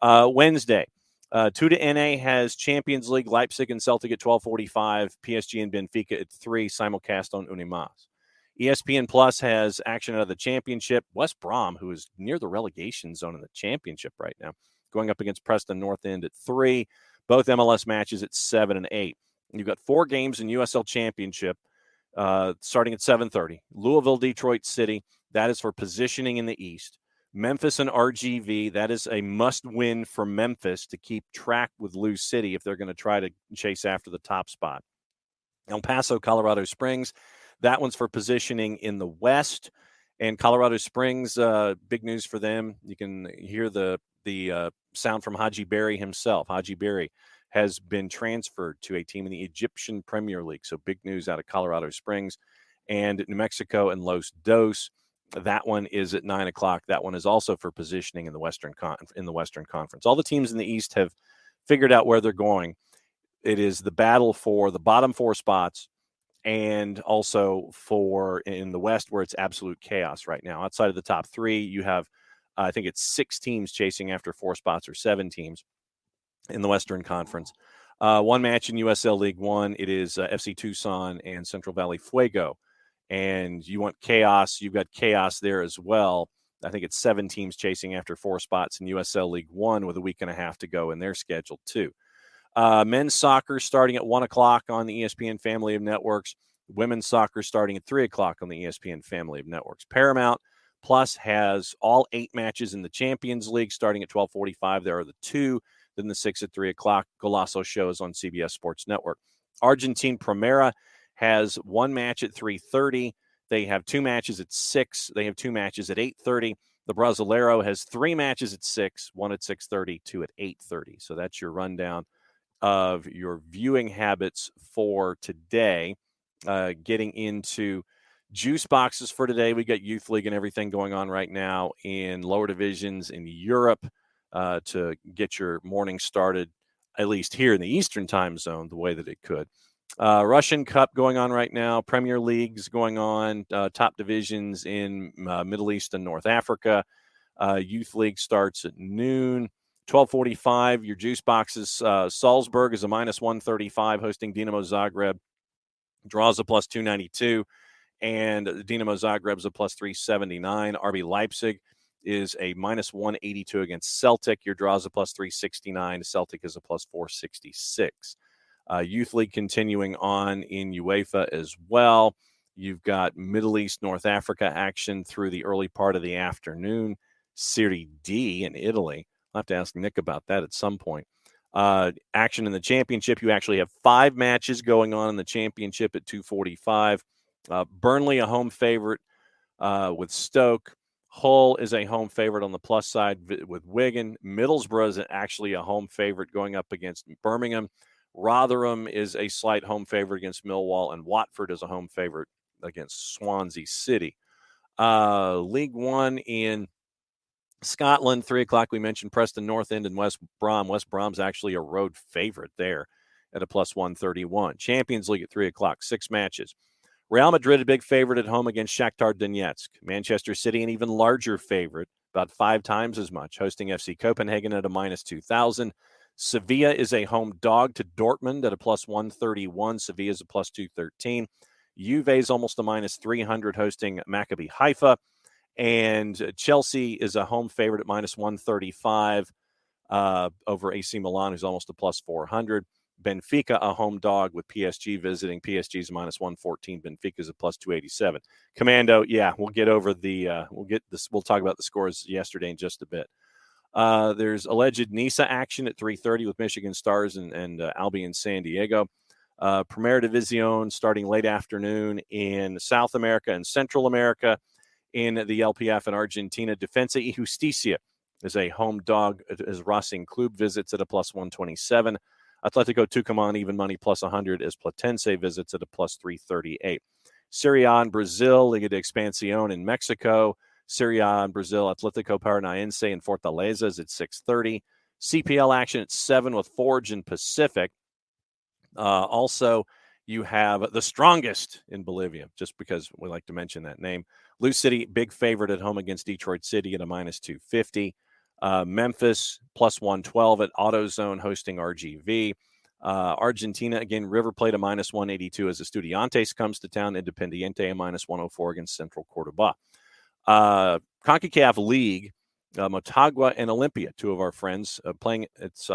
Wednesday, 2-NA has Champions League, Leipzig and Celtic at 12:45, PSG and Benfica at 3, simulcast on Unimas. ESPN Plus has action out of the championship. West Brom, who is near the relegation zone in the championship right now, going up against Preston North End at 3. Both MLS matches at 7 and 8. You've got 4 games in USL Championship starting at 7:30. Louisville, Detroit City. That is for positioning in the East. Memphis and RGV. That is a must-win for Memphis to keep track with Lou City if they're going to try to chase after the top spot. El Paso, Colorado Springs. That one's for positioning in the West. And Colorado Springs, big news for them. You can hear the sound from Haji Berry himself. Haji Berry has been transferred to a team in the Egyptian Premier League. So big news out of Colorado Springs. And New Mexico and Los Dos. That one is at 9 o'clock. That one is also for positioning in the Western Conference. All the teams in the East have figured out where they're going. It is the battle for the bottom 4 spots. And also for in the West, where it's absolute chaos right now. Outside of the top 3, you have, I think it's 6 teams chasing after 4 spots or 7 teams in the Western Conference. One match in USL League One, it is FC Tucson and Central Valley Fuego. And you want chaos, you've got chaos there as well. I think it's 7 teams chasing after 4 spots in USL League One with a week and a half to go in their schedule too. Men's soccer starting at 1 o'clock on the ESPN family of networks. Women's soccer starting at 3 o'clock on the ESPN family of networks. Paramount Plus has all 8 matches in the Champions League starting at 12:45. There are the 2, then the 6 at 3 o'clock. Golazo shows on CBS Sports Network. Argentine Primera has 1 match at 3:30. They have 2 matches at 6. They have 2 matches at 8:30. The Brasileiro has 3 matches at 6, 1 at 6:30, 2 at 8:30. So that's your rundown of your viewing habits for today. Getting into juice boxes for today, we got Youth League and everything going on right now in lower divisions in Europe to get your morning started, at least here in the Eastern time zone, the way that it could. Russian Cup going on right now, Premier Leagues going on, top divisions in Middle East and North Africa. Youth League starts at noon. 12:45, your juice boxes. Salzburg is a -135 hosting Dinamo Zagreb. Draws a +292. And Dinamo Zagreb is a +379. RB Leipzig is a -182 against Celtic. Your draws a +369. Celtic is a +466. Youth League continuing on in UEFA as well. You've got Middle East, North Africa action through the early part of the afternoon. Serie D in Italy. I'll have to ask Nick about that at some point. Action in the championship. You actually have 5 matches going on in the championship at 2:45. Burnley, a home favorite with Stoke. Hull is a home favorite on the plus side with Wigan. Middlesbrough is actually a home favorite going up against Birmingham. Rotherham is a slight home favorite against Millwall, and Watford is a home favorite against Swansea City. League One in Scotland, 3 o'clock. We mentioned Preston North End and West Brom. West Brom's actually a road favorite there at a +131. Champions League at 3 o'clock, 6 matches. Real Madrid, a big favorite at home against Shakhtar Donetsk. Manchester City, an even larger favorite, about 5 times as much, hosting FC Copenhagen at a minus 2,000. Sevilla is a home dog to Dortmund at a plus 131. Sevilla is a plus 213. Juve is almost a minus 300, hosting Maccabi Haifa. And Chelsea is a home favorite at minus 135 over AC Milan, who's almost a plus 400. Benfica, a home dog with PSG visiting. PSG's a minus 114. Benfica's a plus 287. Commando, yeah, we'll get over the we'll talk about the scores yesterday in just a bit. There's alleged NISA action at 3:30 with Michigan Stars and Albion San Diego. Primera División starting late afternoon in South America and Central America. In the LPF in Argentina, Defensa y Justicia is a home dog as Racing Club visits at a plus 127. Atletico Tucumán even money plus 100 as Platense visits at a plus 338. Serie A in Brazil, Liga de Expansión in Mexico. Serie A in Brazil, Atletico Paranaense in Fortaleza is at 6:30. CPL action at 7 with Forge and Pacific. Also, you have the strongest in Bolivia, just because we like to mention that name. Lou City, big favorite at home against Detroit City at a minus 250. Memphis, plus 112 at AutoZone hosting RGV. Argentina, again, River Plate a minus 182 as Estudiantes comes to town. Independiente a minus 104 against Central Cordoba. CONCACAF League, Motagua and Olympia, two of our friends playing. It's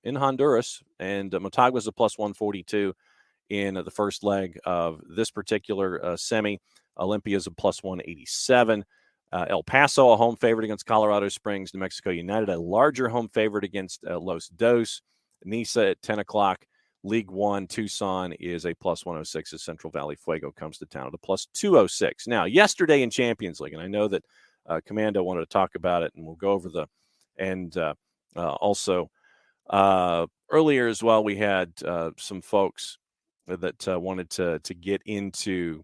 in Honduras, and Motagua's a plus 142 in the first leg of this particular semi. Olympia's a plus 187. El Paso, a home favorite against Colorado Springs. New Mexico United, a larger home favorite against Los Dos. NISA at 10 o'clock. League One, Tucson is a plus 106 as Central Valley Fuego comes to town at a plus 206. Now, yesterday in Champions League, and I know that Commando wanted to talk about it, and we'll go over the – and also earlier as well, we had some folks that wanted to get into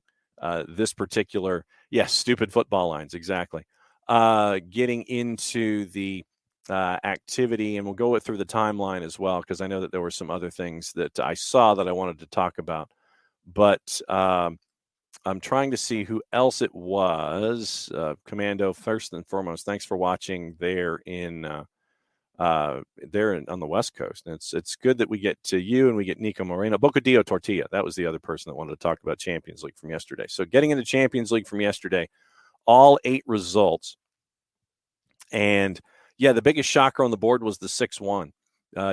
this particular – yes, stupid football lines, exactly. Getting into the activity, and we'll go through the timeline as well, because I know that there were some other things that I saw that I wanted to talk about. But I'm trying to see who else it was. Commando, first and foremost, thanks for watching there on the West Coast. And it's good that we get to you and we get Nico Moreno. Bocadillo Tortilla, that was the other person that wanted to talk about Champions League from yesterday. So getting into Champions League from yesterday, all 8 results. And yeah, the biggest shocker on the board was the 6-1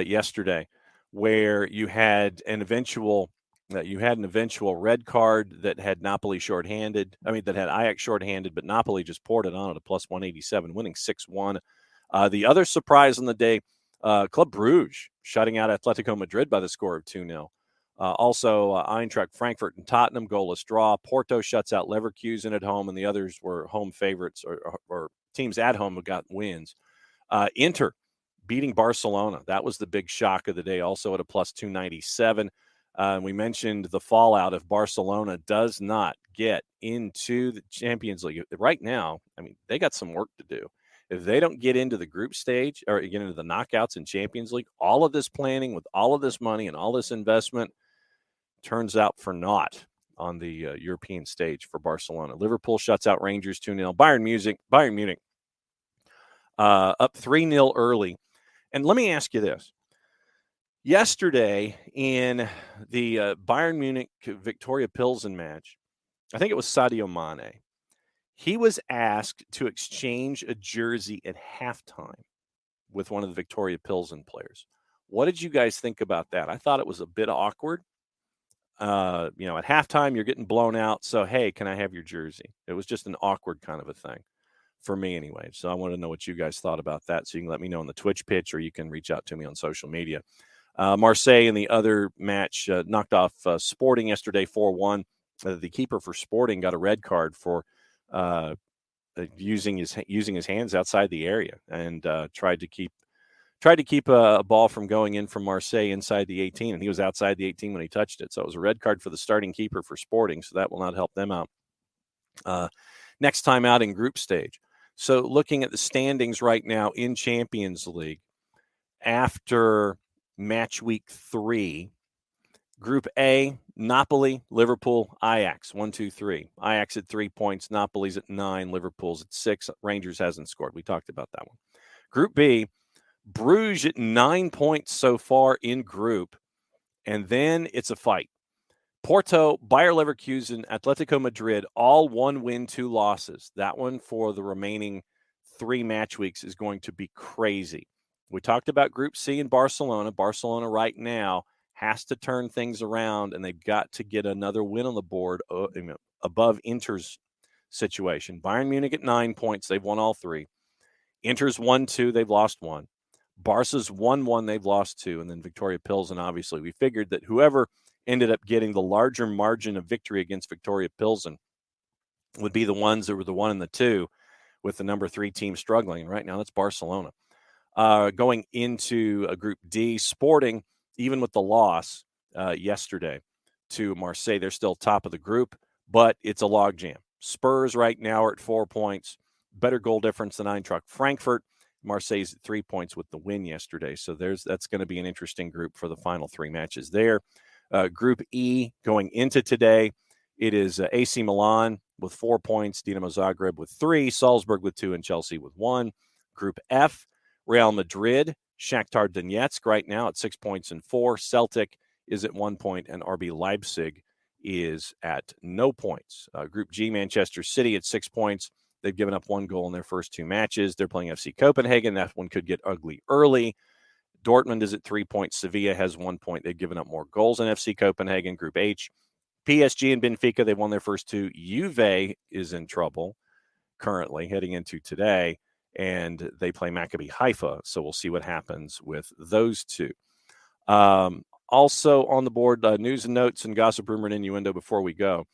yesterday, where you had an eventual red card that had Napoli shorthanded. I mean, that had Ajax shorthanded, but Napoli just poured it on at a plus 187, winning 6-1. The other surprise on the day, Club Brugge shutting out Atletico Madrid by the score of 2-0. Also, Eintracht Frankfurt and Tottenham, goalless draw. Porto shuts out Leverkusen at home, and the others were home favorites or teams at home who got wins. Inter beating Barcelona. That was the big shock of the day, also at a plus 297. We mentioned the fallout if Barcelona does not get into the Champions League. Right now, I mean, they got some work to do. If they don't get into the group stage or get into the knockouts in Champions League, all of this planning with all of this money and all this investment turns out for naught on the European stage for Barcelona. Liverpool shuts out Rangers 2-0. Bayern Munich up 3-0 early. And let me ask you this. Yesterday in the Bayern Munich Victoria Pilsen match, I think it was Sadio Mane. He was asked to exchange a jersey at halftime with one of the Victoria Pilsen players. What did you guys think about that? I thought it was a bit awkward. At halftime, you're getting blown out. So, hey, can I have your jersey? It was just an awkward kind of a thing for me anyway. So I want to know what you guys thought about that. So you can let me know on the Twitch pitch, or you can reach out to me on social media. Marseille in the other match knocked off Sporting yesterday 4-1. The keeper for Sporting got a red card for using his hands outside the area and tried to keep a ball from going in from Marseille inside the 18, and he was outside the 18 when he touched it. So it was a red card for the starting keeper for Sporting, so that will not help them out next time out in group stage. So looking at the standings right now in Champions League after match week 3, Group A, Napoli, Liverpool, Ajax, 1, 2, 3. Ajax at 3 points, Napoli's at 9, Liverpool's at 6. Rangers hasn't scored. We talked about that one. Group B, Bruges at 9 points so far in group, and then it's a fight. Porto, Bayer Leverkusen, Atletico Madrid, all 1 win, 2 losses. That one for the remaining 3 match weeks is going to be crazy. We talked about Group C in Barcelona. Barcelona right now has to turn things around, and they've got to get another win on the board above Inter's situation. Bayern Munich at 9 points. They've won all 3. Inter's 1-2. They've lost 1. Barca's 1-1. They've lost 2. And then Victoria Pilsen, obviously. We figured that whoever ended up getting the larger margin of victory against Victoria Pilsen would be the ones that were the 1 and the 2, with the number 3 team struggling. And right now, that's Barcelona. Going into a Group D, Sporting, even with the loss yesterday to Marseille, they're still top of the group, but it's a logjam. Spurs right now are at 4 points, better goal difference than Eintracht Frankfurt. Marseille's at 3 points with the win yesterday. So that's going to be an interesting group for the final 3 matches there. Group E, going into today, it is AC Milan with 4 points, Dinamo Zagreb with 3, Salzburg with 2, and Chelsea with 1. Group F, Real Madrid, Shakhtar Donetsk right now at 6 points and 4. Celtic is at 1 point, and RB Leipzig is at no points. Group G, Manchester City at 6 points. They've given up 1 goal in their first 2 matches. They're playing FC Copenhagen. That one could get ugly early. Dortmund is at 3 points. Sevilla has 1 point. They've given up more goals than FC Copenhagen. Group H, PSG and Benfica, they've won their first 2. Juve is in trouble currently heading into today, and they play Maccabi Haifa. So we'll see what happens with those 2. Also on the board, news and notes and gossip, rumor, and innuendo before we go.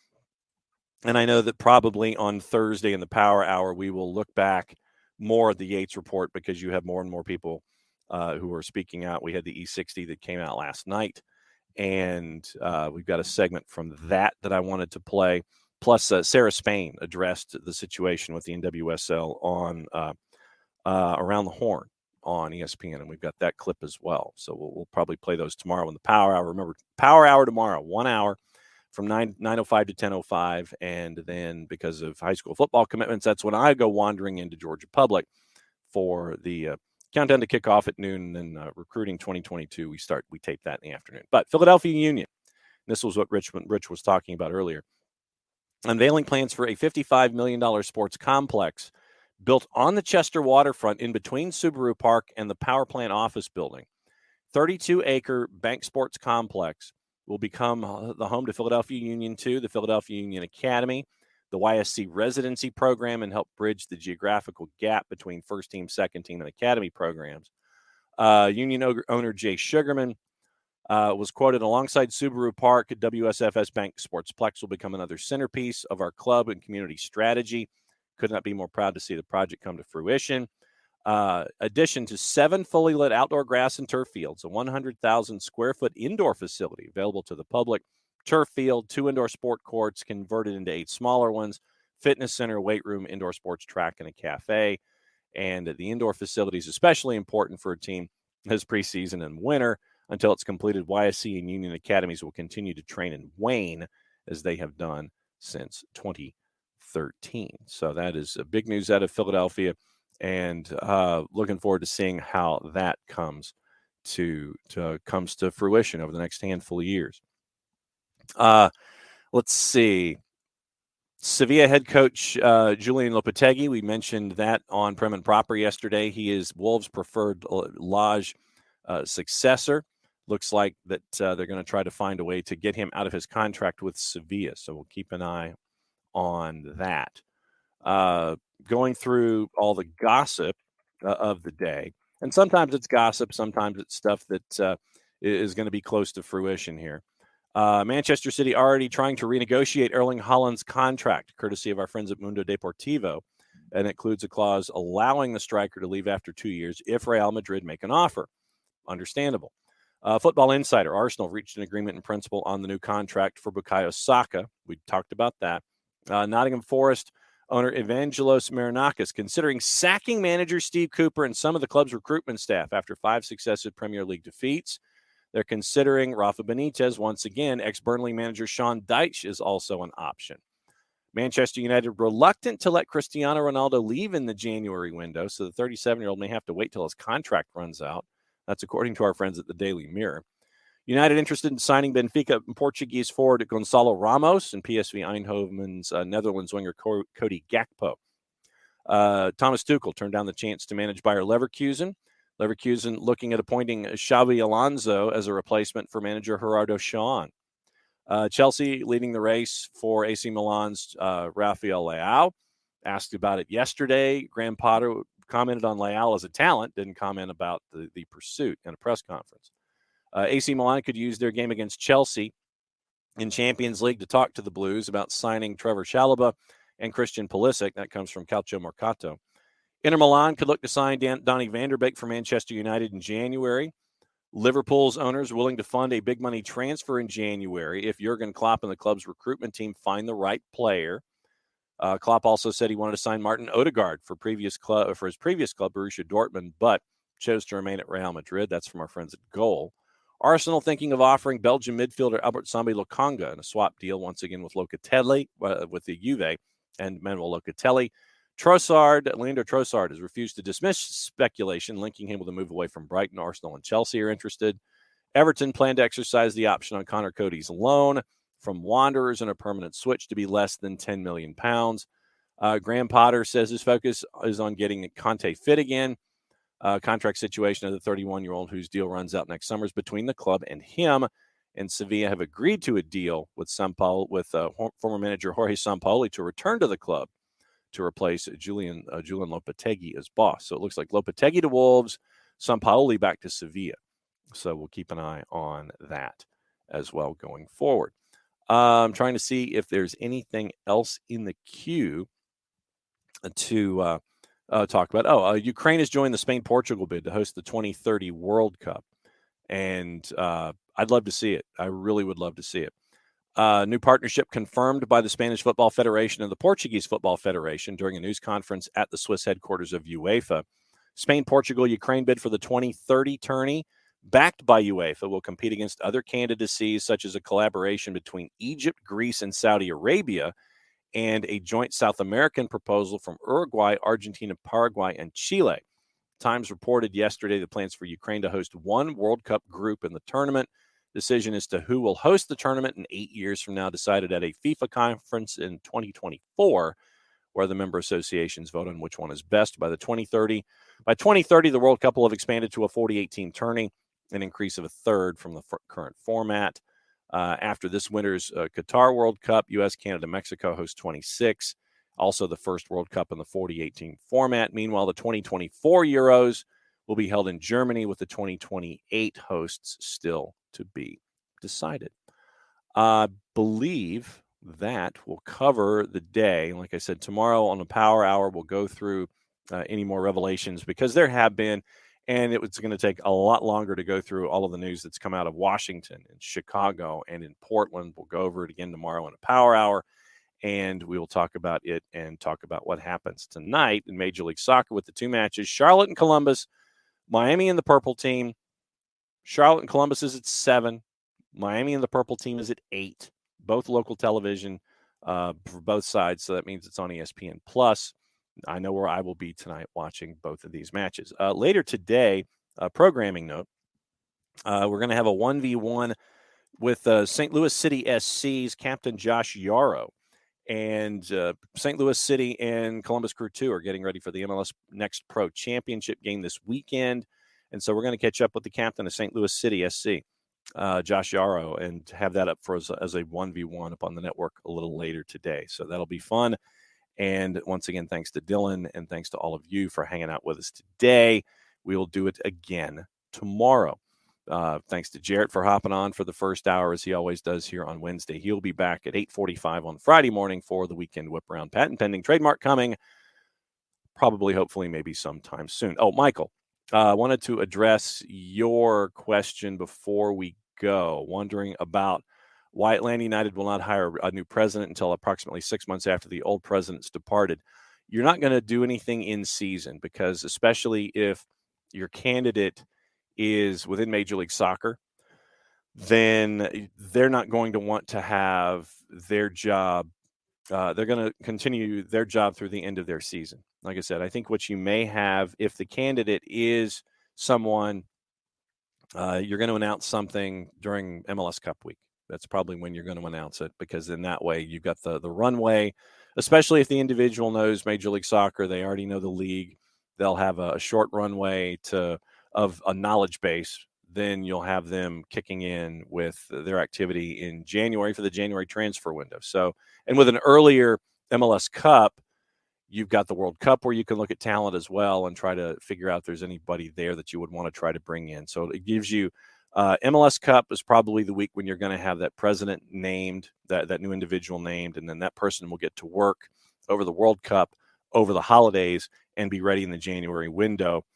And I know that probably on Thursday in the Power Hour, we will look back more at the Yates Report, because you have more and more people who are speaking out. We had the E60 that came out last night, and we've got a segment from that I wanted to play. Plus, Sarah Spain addressed the situation with the NWSL on Around the Horn on ESPN, and we've got that clip as well. So we'll probably play those tomorrow in the Power Hour. Remember, Power Hour tomorrow, 1 hour from 9:05 to 10:05, and then because of high school football commitments, that's when I go wandering into Georgia Public for the countdown to kickoff at noon, and then recruiting 2022. We tape that in the afternoon. But Philadelphia Union, this was what Rich was talking about earlier, unveiling plans for a $55 million sports complex built on the Chester waterfront in between Subaru Park and the power plant office building. 32-acre bank sports complex will become the home to Philadelphia Union 2, the Philadelphia Union Academy, the YSC residency program, and help bridge the geographical gap between first team, second team, and academy programs. Union owner Jay Sugarman was quoted, alongside Subaru Park, WSFS Bank Sportsplex will become another centerpiece of our club and community strategy. Could not be more proud to see the project come to fruition. Addition to 7 fully lit outdoor grass and turf fields, a 100,000 square foot indoor facility available to the public, turf field, 2 indoor sport courts converted into 8 smaller ones, fitness center, weight room, indoor sports track, and a cafe. And the indoor facility is especially important for a team as preseason and winter. Until it's completed, YSC and Union Academies will continue to train in Wayne, as they have done since 2013. So that is big news out of Philadelphia, and looking forward to seeing how that comes to fruition over the next handful of years. Let's see. Sevilla head coach Julian Lopetegui, we mentioned that on Prim and Proper yesterday. He is Wolves' preferred Lodge successor. Looks like that they're going to try to find a way to get him out of his contract with Sevilla. So we'll keep an eye on that. Going through all the gossip of the day, and sometimes it's gossip, sometimes it's stuff that is going to be close to fruition here. Manchester City already trying to renegotiate Erling Haaland's contract, courtesy of our friends at Mundo Deportivo, and it includes a clause allowing the striker to leave after 2 years if Real Madrid make an offer. Understandable. Football Insider, Arsenal reached an agreement in principle on the new contract for Bukayo Saka. We talked about that. Nottingham Forest owner Evangelos Marinakis considering sacking manager Steve Cooper and some of the club's recruitment staff after 5 successive Premier League defeats. They're considering Rafa Benitez once again. Ex-Burnley manager Sean Dyche is also an option. Manchester United reluctant to let Cristiano Ronaldo leave in the January window, so the 37-year-old may have to wait till his contract runs out. That's according to our friends at the Daily Mirror. United interested in signing Benfica Portuguese forward Gonçalo Ramos and PSV Eindhoven's Netherlands winger Cody Gakpo. Thomas Tuchel turned down the chance to manage Bayer Leverkusen. Leverkusen looking at appointing Xabi Alonso as a replacement for manager Gerardo Sean. Chelsea leading the race for AC Milan's Rafael Leao. Asked about it yesterday. Graham Potter commented on Leao as a talent, didn't comment about the pursuit in a press conference. AC Milan could use their game against Chelsea in Champions League to talk to the Blues about signing Trevor Chalobah and Christian Pulisic. That comes from Calcio Mercato. Inter Milan could look to sign Donny van der Beek for Manchester United in January. Liverpool's owners willing to fund a big money transfer in January if Jurgen Klopp and the club's recruitment team find the right player. Klopp also said he wanted to sign Martin Odegaard for his previous club, Borussia Dortmund, but chose to remain at Real Madrid. That's from our friends at Goal. Arsenal thinking of offering Belgian midfielder Albert Sambi Lokonga in a swap deal once again with Locatelli, with the Juve and Manuel Locatelli. Leandro Trossard has refused to dismiss speculation linking him with a move away from Brighton. Arsenal and Chelsea are interested. Everton plan to exercise the option on Connor Cody's loan from Wanderers and a permanent switch to be less than £10 million. Graham Potter says his focus is on getting Conte fit again. Contract situation of the 31-year-old whose deal runs out next summer is between the club and him. And Sevilla have agreed to a deal with former manager Jorge Sampaoli to return to the club to replace Julian Lopetegui as boss. So it looks like Lopetegui to Wolves, Sampaoli back to Sevilla. So we'll keep an eye on that as well going forward. I'm trying to see if there's anything else in the queue to talk about. Ukraine has joined the Spain-Portugal bid to host the 2030 World Cup. And I'd love to see it. I really would love to see it. New partnership confirmed by the Spanish Football Federation and the Portuguese Football Federation during a news conference at the Swiss headquarters of UEFA. Spain, Portugal, Ukraine bid for the 2030 tourney, backed by UEFA, will compete against other candidacies, such as a collaboration between Egypt, Greece, and Saudi Arabia, and a joint South American proposal from Uruguay, Argentina, Paraguay, and Chile. Times reported yesterday the plans for Ukraine to host one World Cup group in the tournament. Decision as to who will host the tournament in 8 years from now decided at a FIFA conference in 2024, where the member associations vote on which one is best. By 2030, the World Cup will have expanded to a 48-team tourney, an increase of a third from the current format. After this winter's Qatar World Cup, U.S., Canada, Mexico host 26, also the first World Cup in the 48-team format. Meanwhile, the 2024 Euros will be held in Germany, with the 2028 hosts still to be decided. I believe that will cover the day. Like I said, tomorrow on the Power Hour, we'll go through any more revelations, because there have been, and it's going to take a lot longer to go through all of the news that's come out of Washington and Chicago and in Portland. We'll go over it again tomorrow in a Power Hour, and we will talk about it and talk about what happens tonight in Major League Soccer with the two matches, Charlotte and Columbus, Miami and the Purple Team. Charlotte and Columbus is at 7. Miami and the Purple Team is at 8. Both local television for both sides, so that means it's on ESPN+. I know where I will be tonight watching both of these matches. Later today, programming note, we're going to have a 1v1 with St. Louis City SC's captain Josh Yarrow. And St. Louis City and Columbus Crew 2 are getting ready for the MLS Next Pro Championship game this weekend. And so we're going to catch up with the captain of St. Louis City SC, Josh Yarrow, and have that up for us as a 1v1 up on the network a little later today. So that'll be fun. And once again, thanks to Dylan and thanks to all of you for hanging out with us today. We will do it again tomorrow. Thanks to Jarrett for hopping on for the first hour, as he always does here on Wednesday. He'll be back at 8:45 on Friday morning for the weekend whip around. Patent pending, trademark coming, probably, hopefully, maybe sometime soon. Oh, Michael, I wanted to address your question before we go, wondering about why Atlanta United will not hire a new president until approximately 6 months after the old president's departed. You're not going to do anything in season, because especially if your candidate is within Major League Soccer, then they're not going to want to have their job. They're going to continue their job through the end of their season. Like I said, I think what you may have, if the candidate is someone, you're going to announce something during MLS Cup week. That's probably when you're going to announce it, because in that way you've got the runway, especially if the individual knows Major League Soccer, they already know the league. They'll have a short runway of a knowledge base. Then you'll have them kicking in with their activity in January for the January transfer window. So, and with an earlier MLS Cup, you've got the World Cup where you can look at talent as well and try to figure out if there's anybody there that you would want to try to bring in. So it gives you MLS Cup is probably the week when you're going to have that president named, that new individual named, and then that person will get to work over the World Cup, over the holidays, and be ready in the January window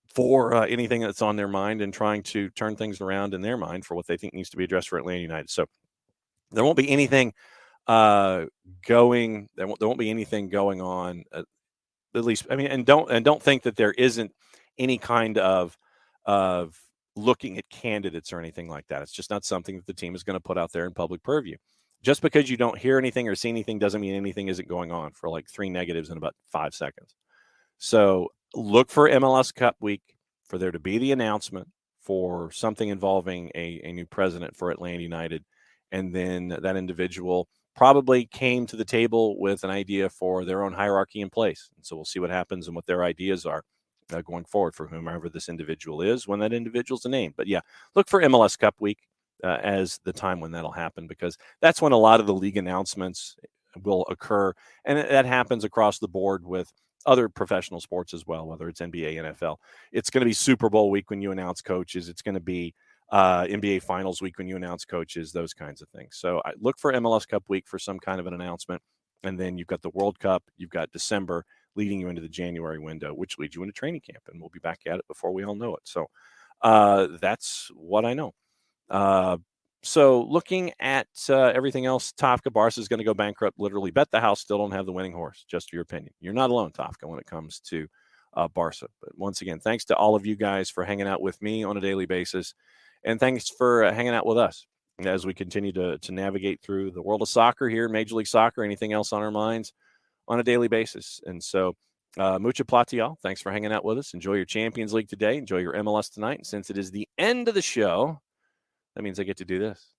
for anything that's on their mind and trying to turn things around in their mind for what they think needs to be addressed for Atlanta United. So there won't be anything there won't be anything going on, at least. I mean, and don't think that there isn't any kind of looking at candidates or anything like that. It's just not something that the team is going to put out there in public purview. Just because you don't hear anything or see anything doesn't mean anything isn't going on, for like 3 negatives in about 5 seconds. So look for MLS Cup week for there to be the announcement for something involving a new president for Atlanta United. And then that individual probably came to the table with an idea for their own hierarchy in place. And so we'll see what happens and what their ideas are going forward for whomever this individual is when that individual's named. But yeah, look for MLS Cup week as the time when that'll happen, because that's when a lot of the league announcements will occur. And that happens across the board with other professional sports as well, whether it's NBA, NFL. It's going to be Super Bowl week when you announce coaches. It's going to be NBA Finals week when you announce coaches, those kinds of things. So I look for MLS Cup week for some kind of an announcement. And then you've got the World Cup, you've got December leading you into the January window, which leads you into training camp. And we'll be back at it before we all know it. So that's what I know. So looking at everything else, Tafka, Barca is going to go bankrupt. Literally bet the house, still don't have the winning horse. Just your opinion. You're not alone, Tafka, when it comes to Barca. But once again, thanks to all of you guys for hanging out with me on a daily basis. And thanks for hanging out with us as we continue to navigate through the world of soccer here, Major League Soccer, anything else on our minds on a daily basis. And so mucha platial. Thanks for hanging out with us. Enjoy your Champions League today. Enjoy your MLS tonight. And since it is the end of the show, that means I get to do this.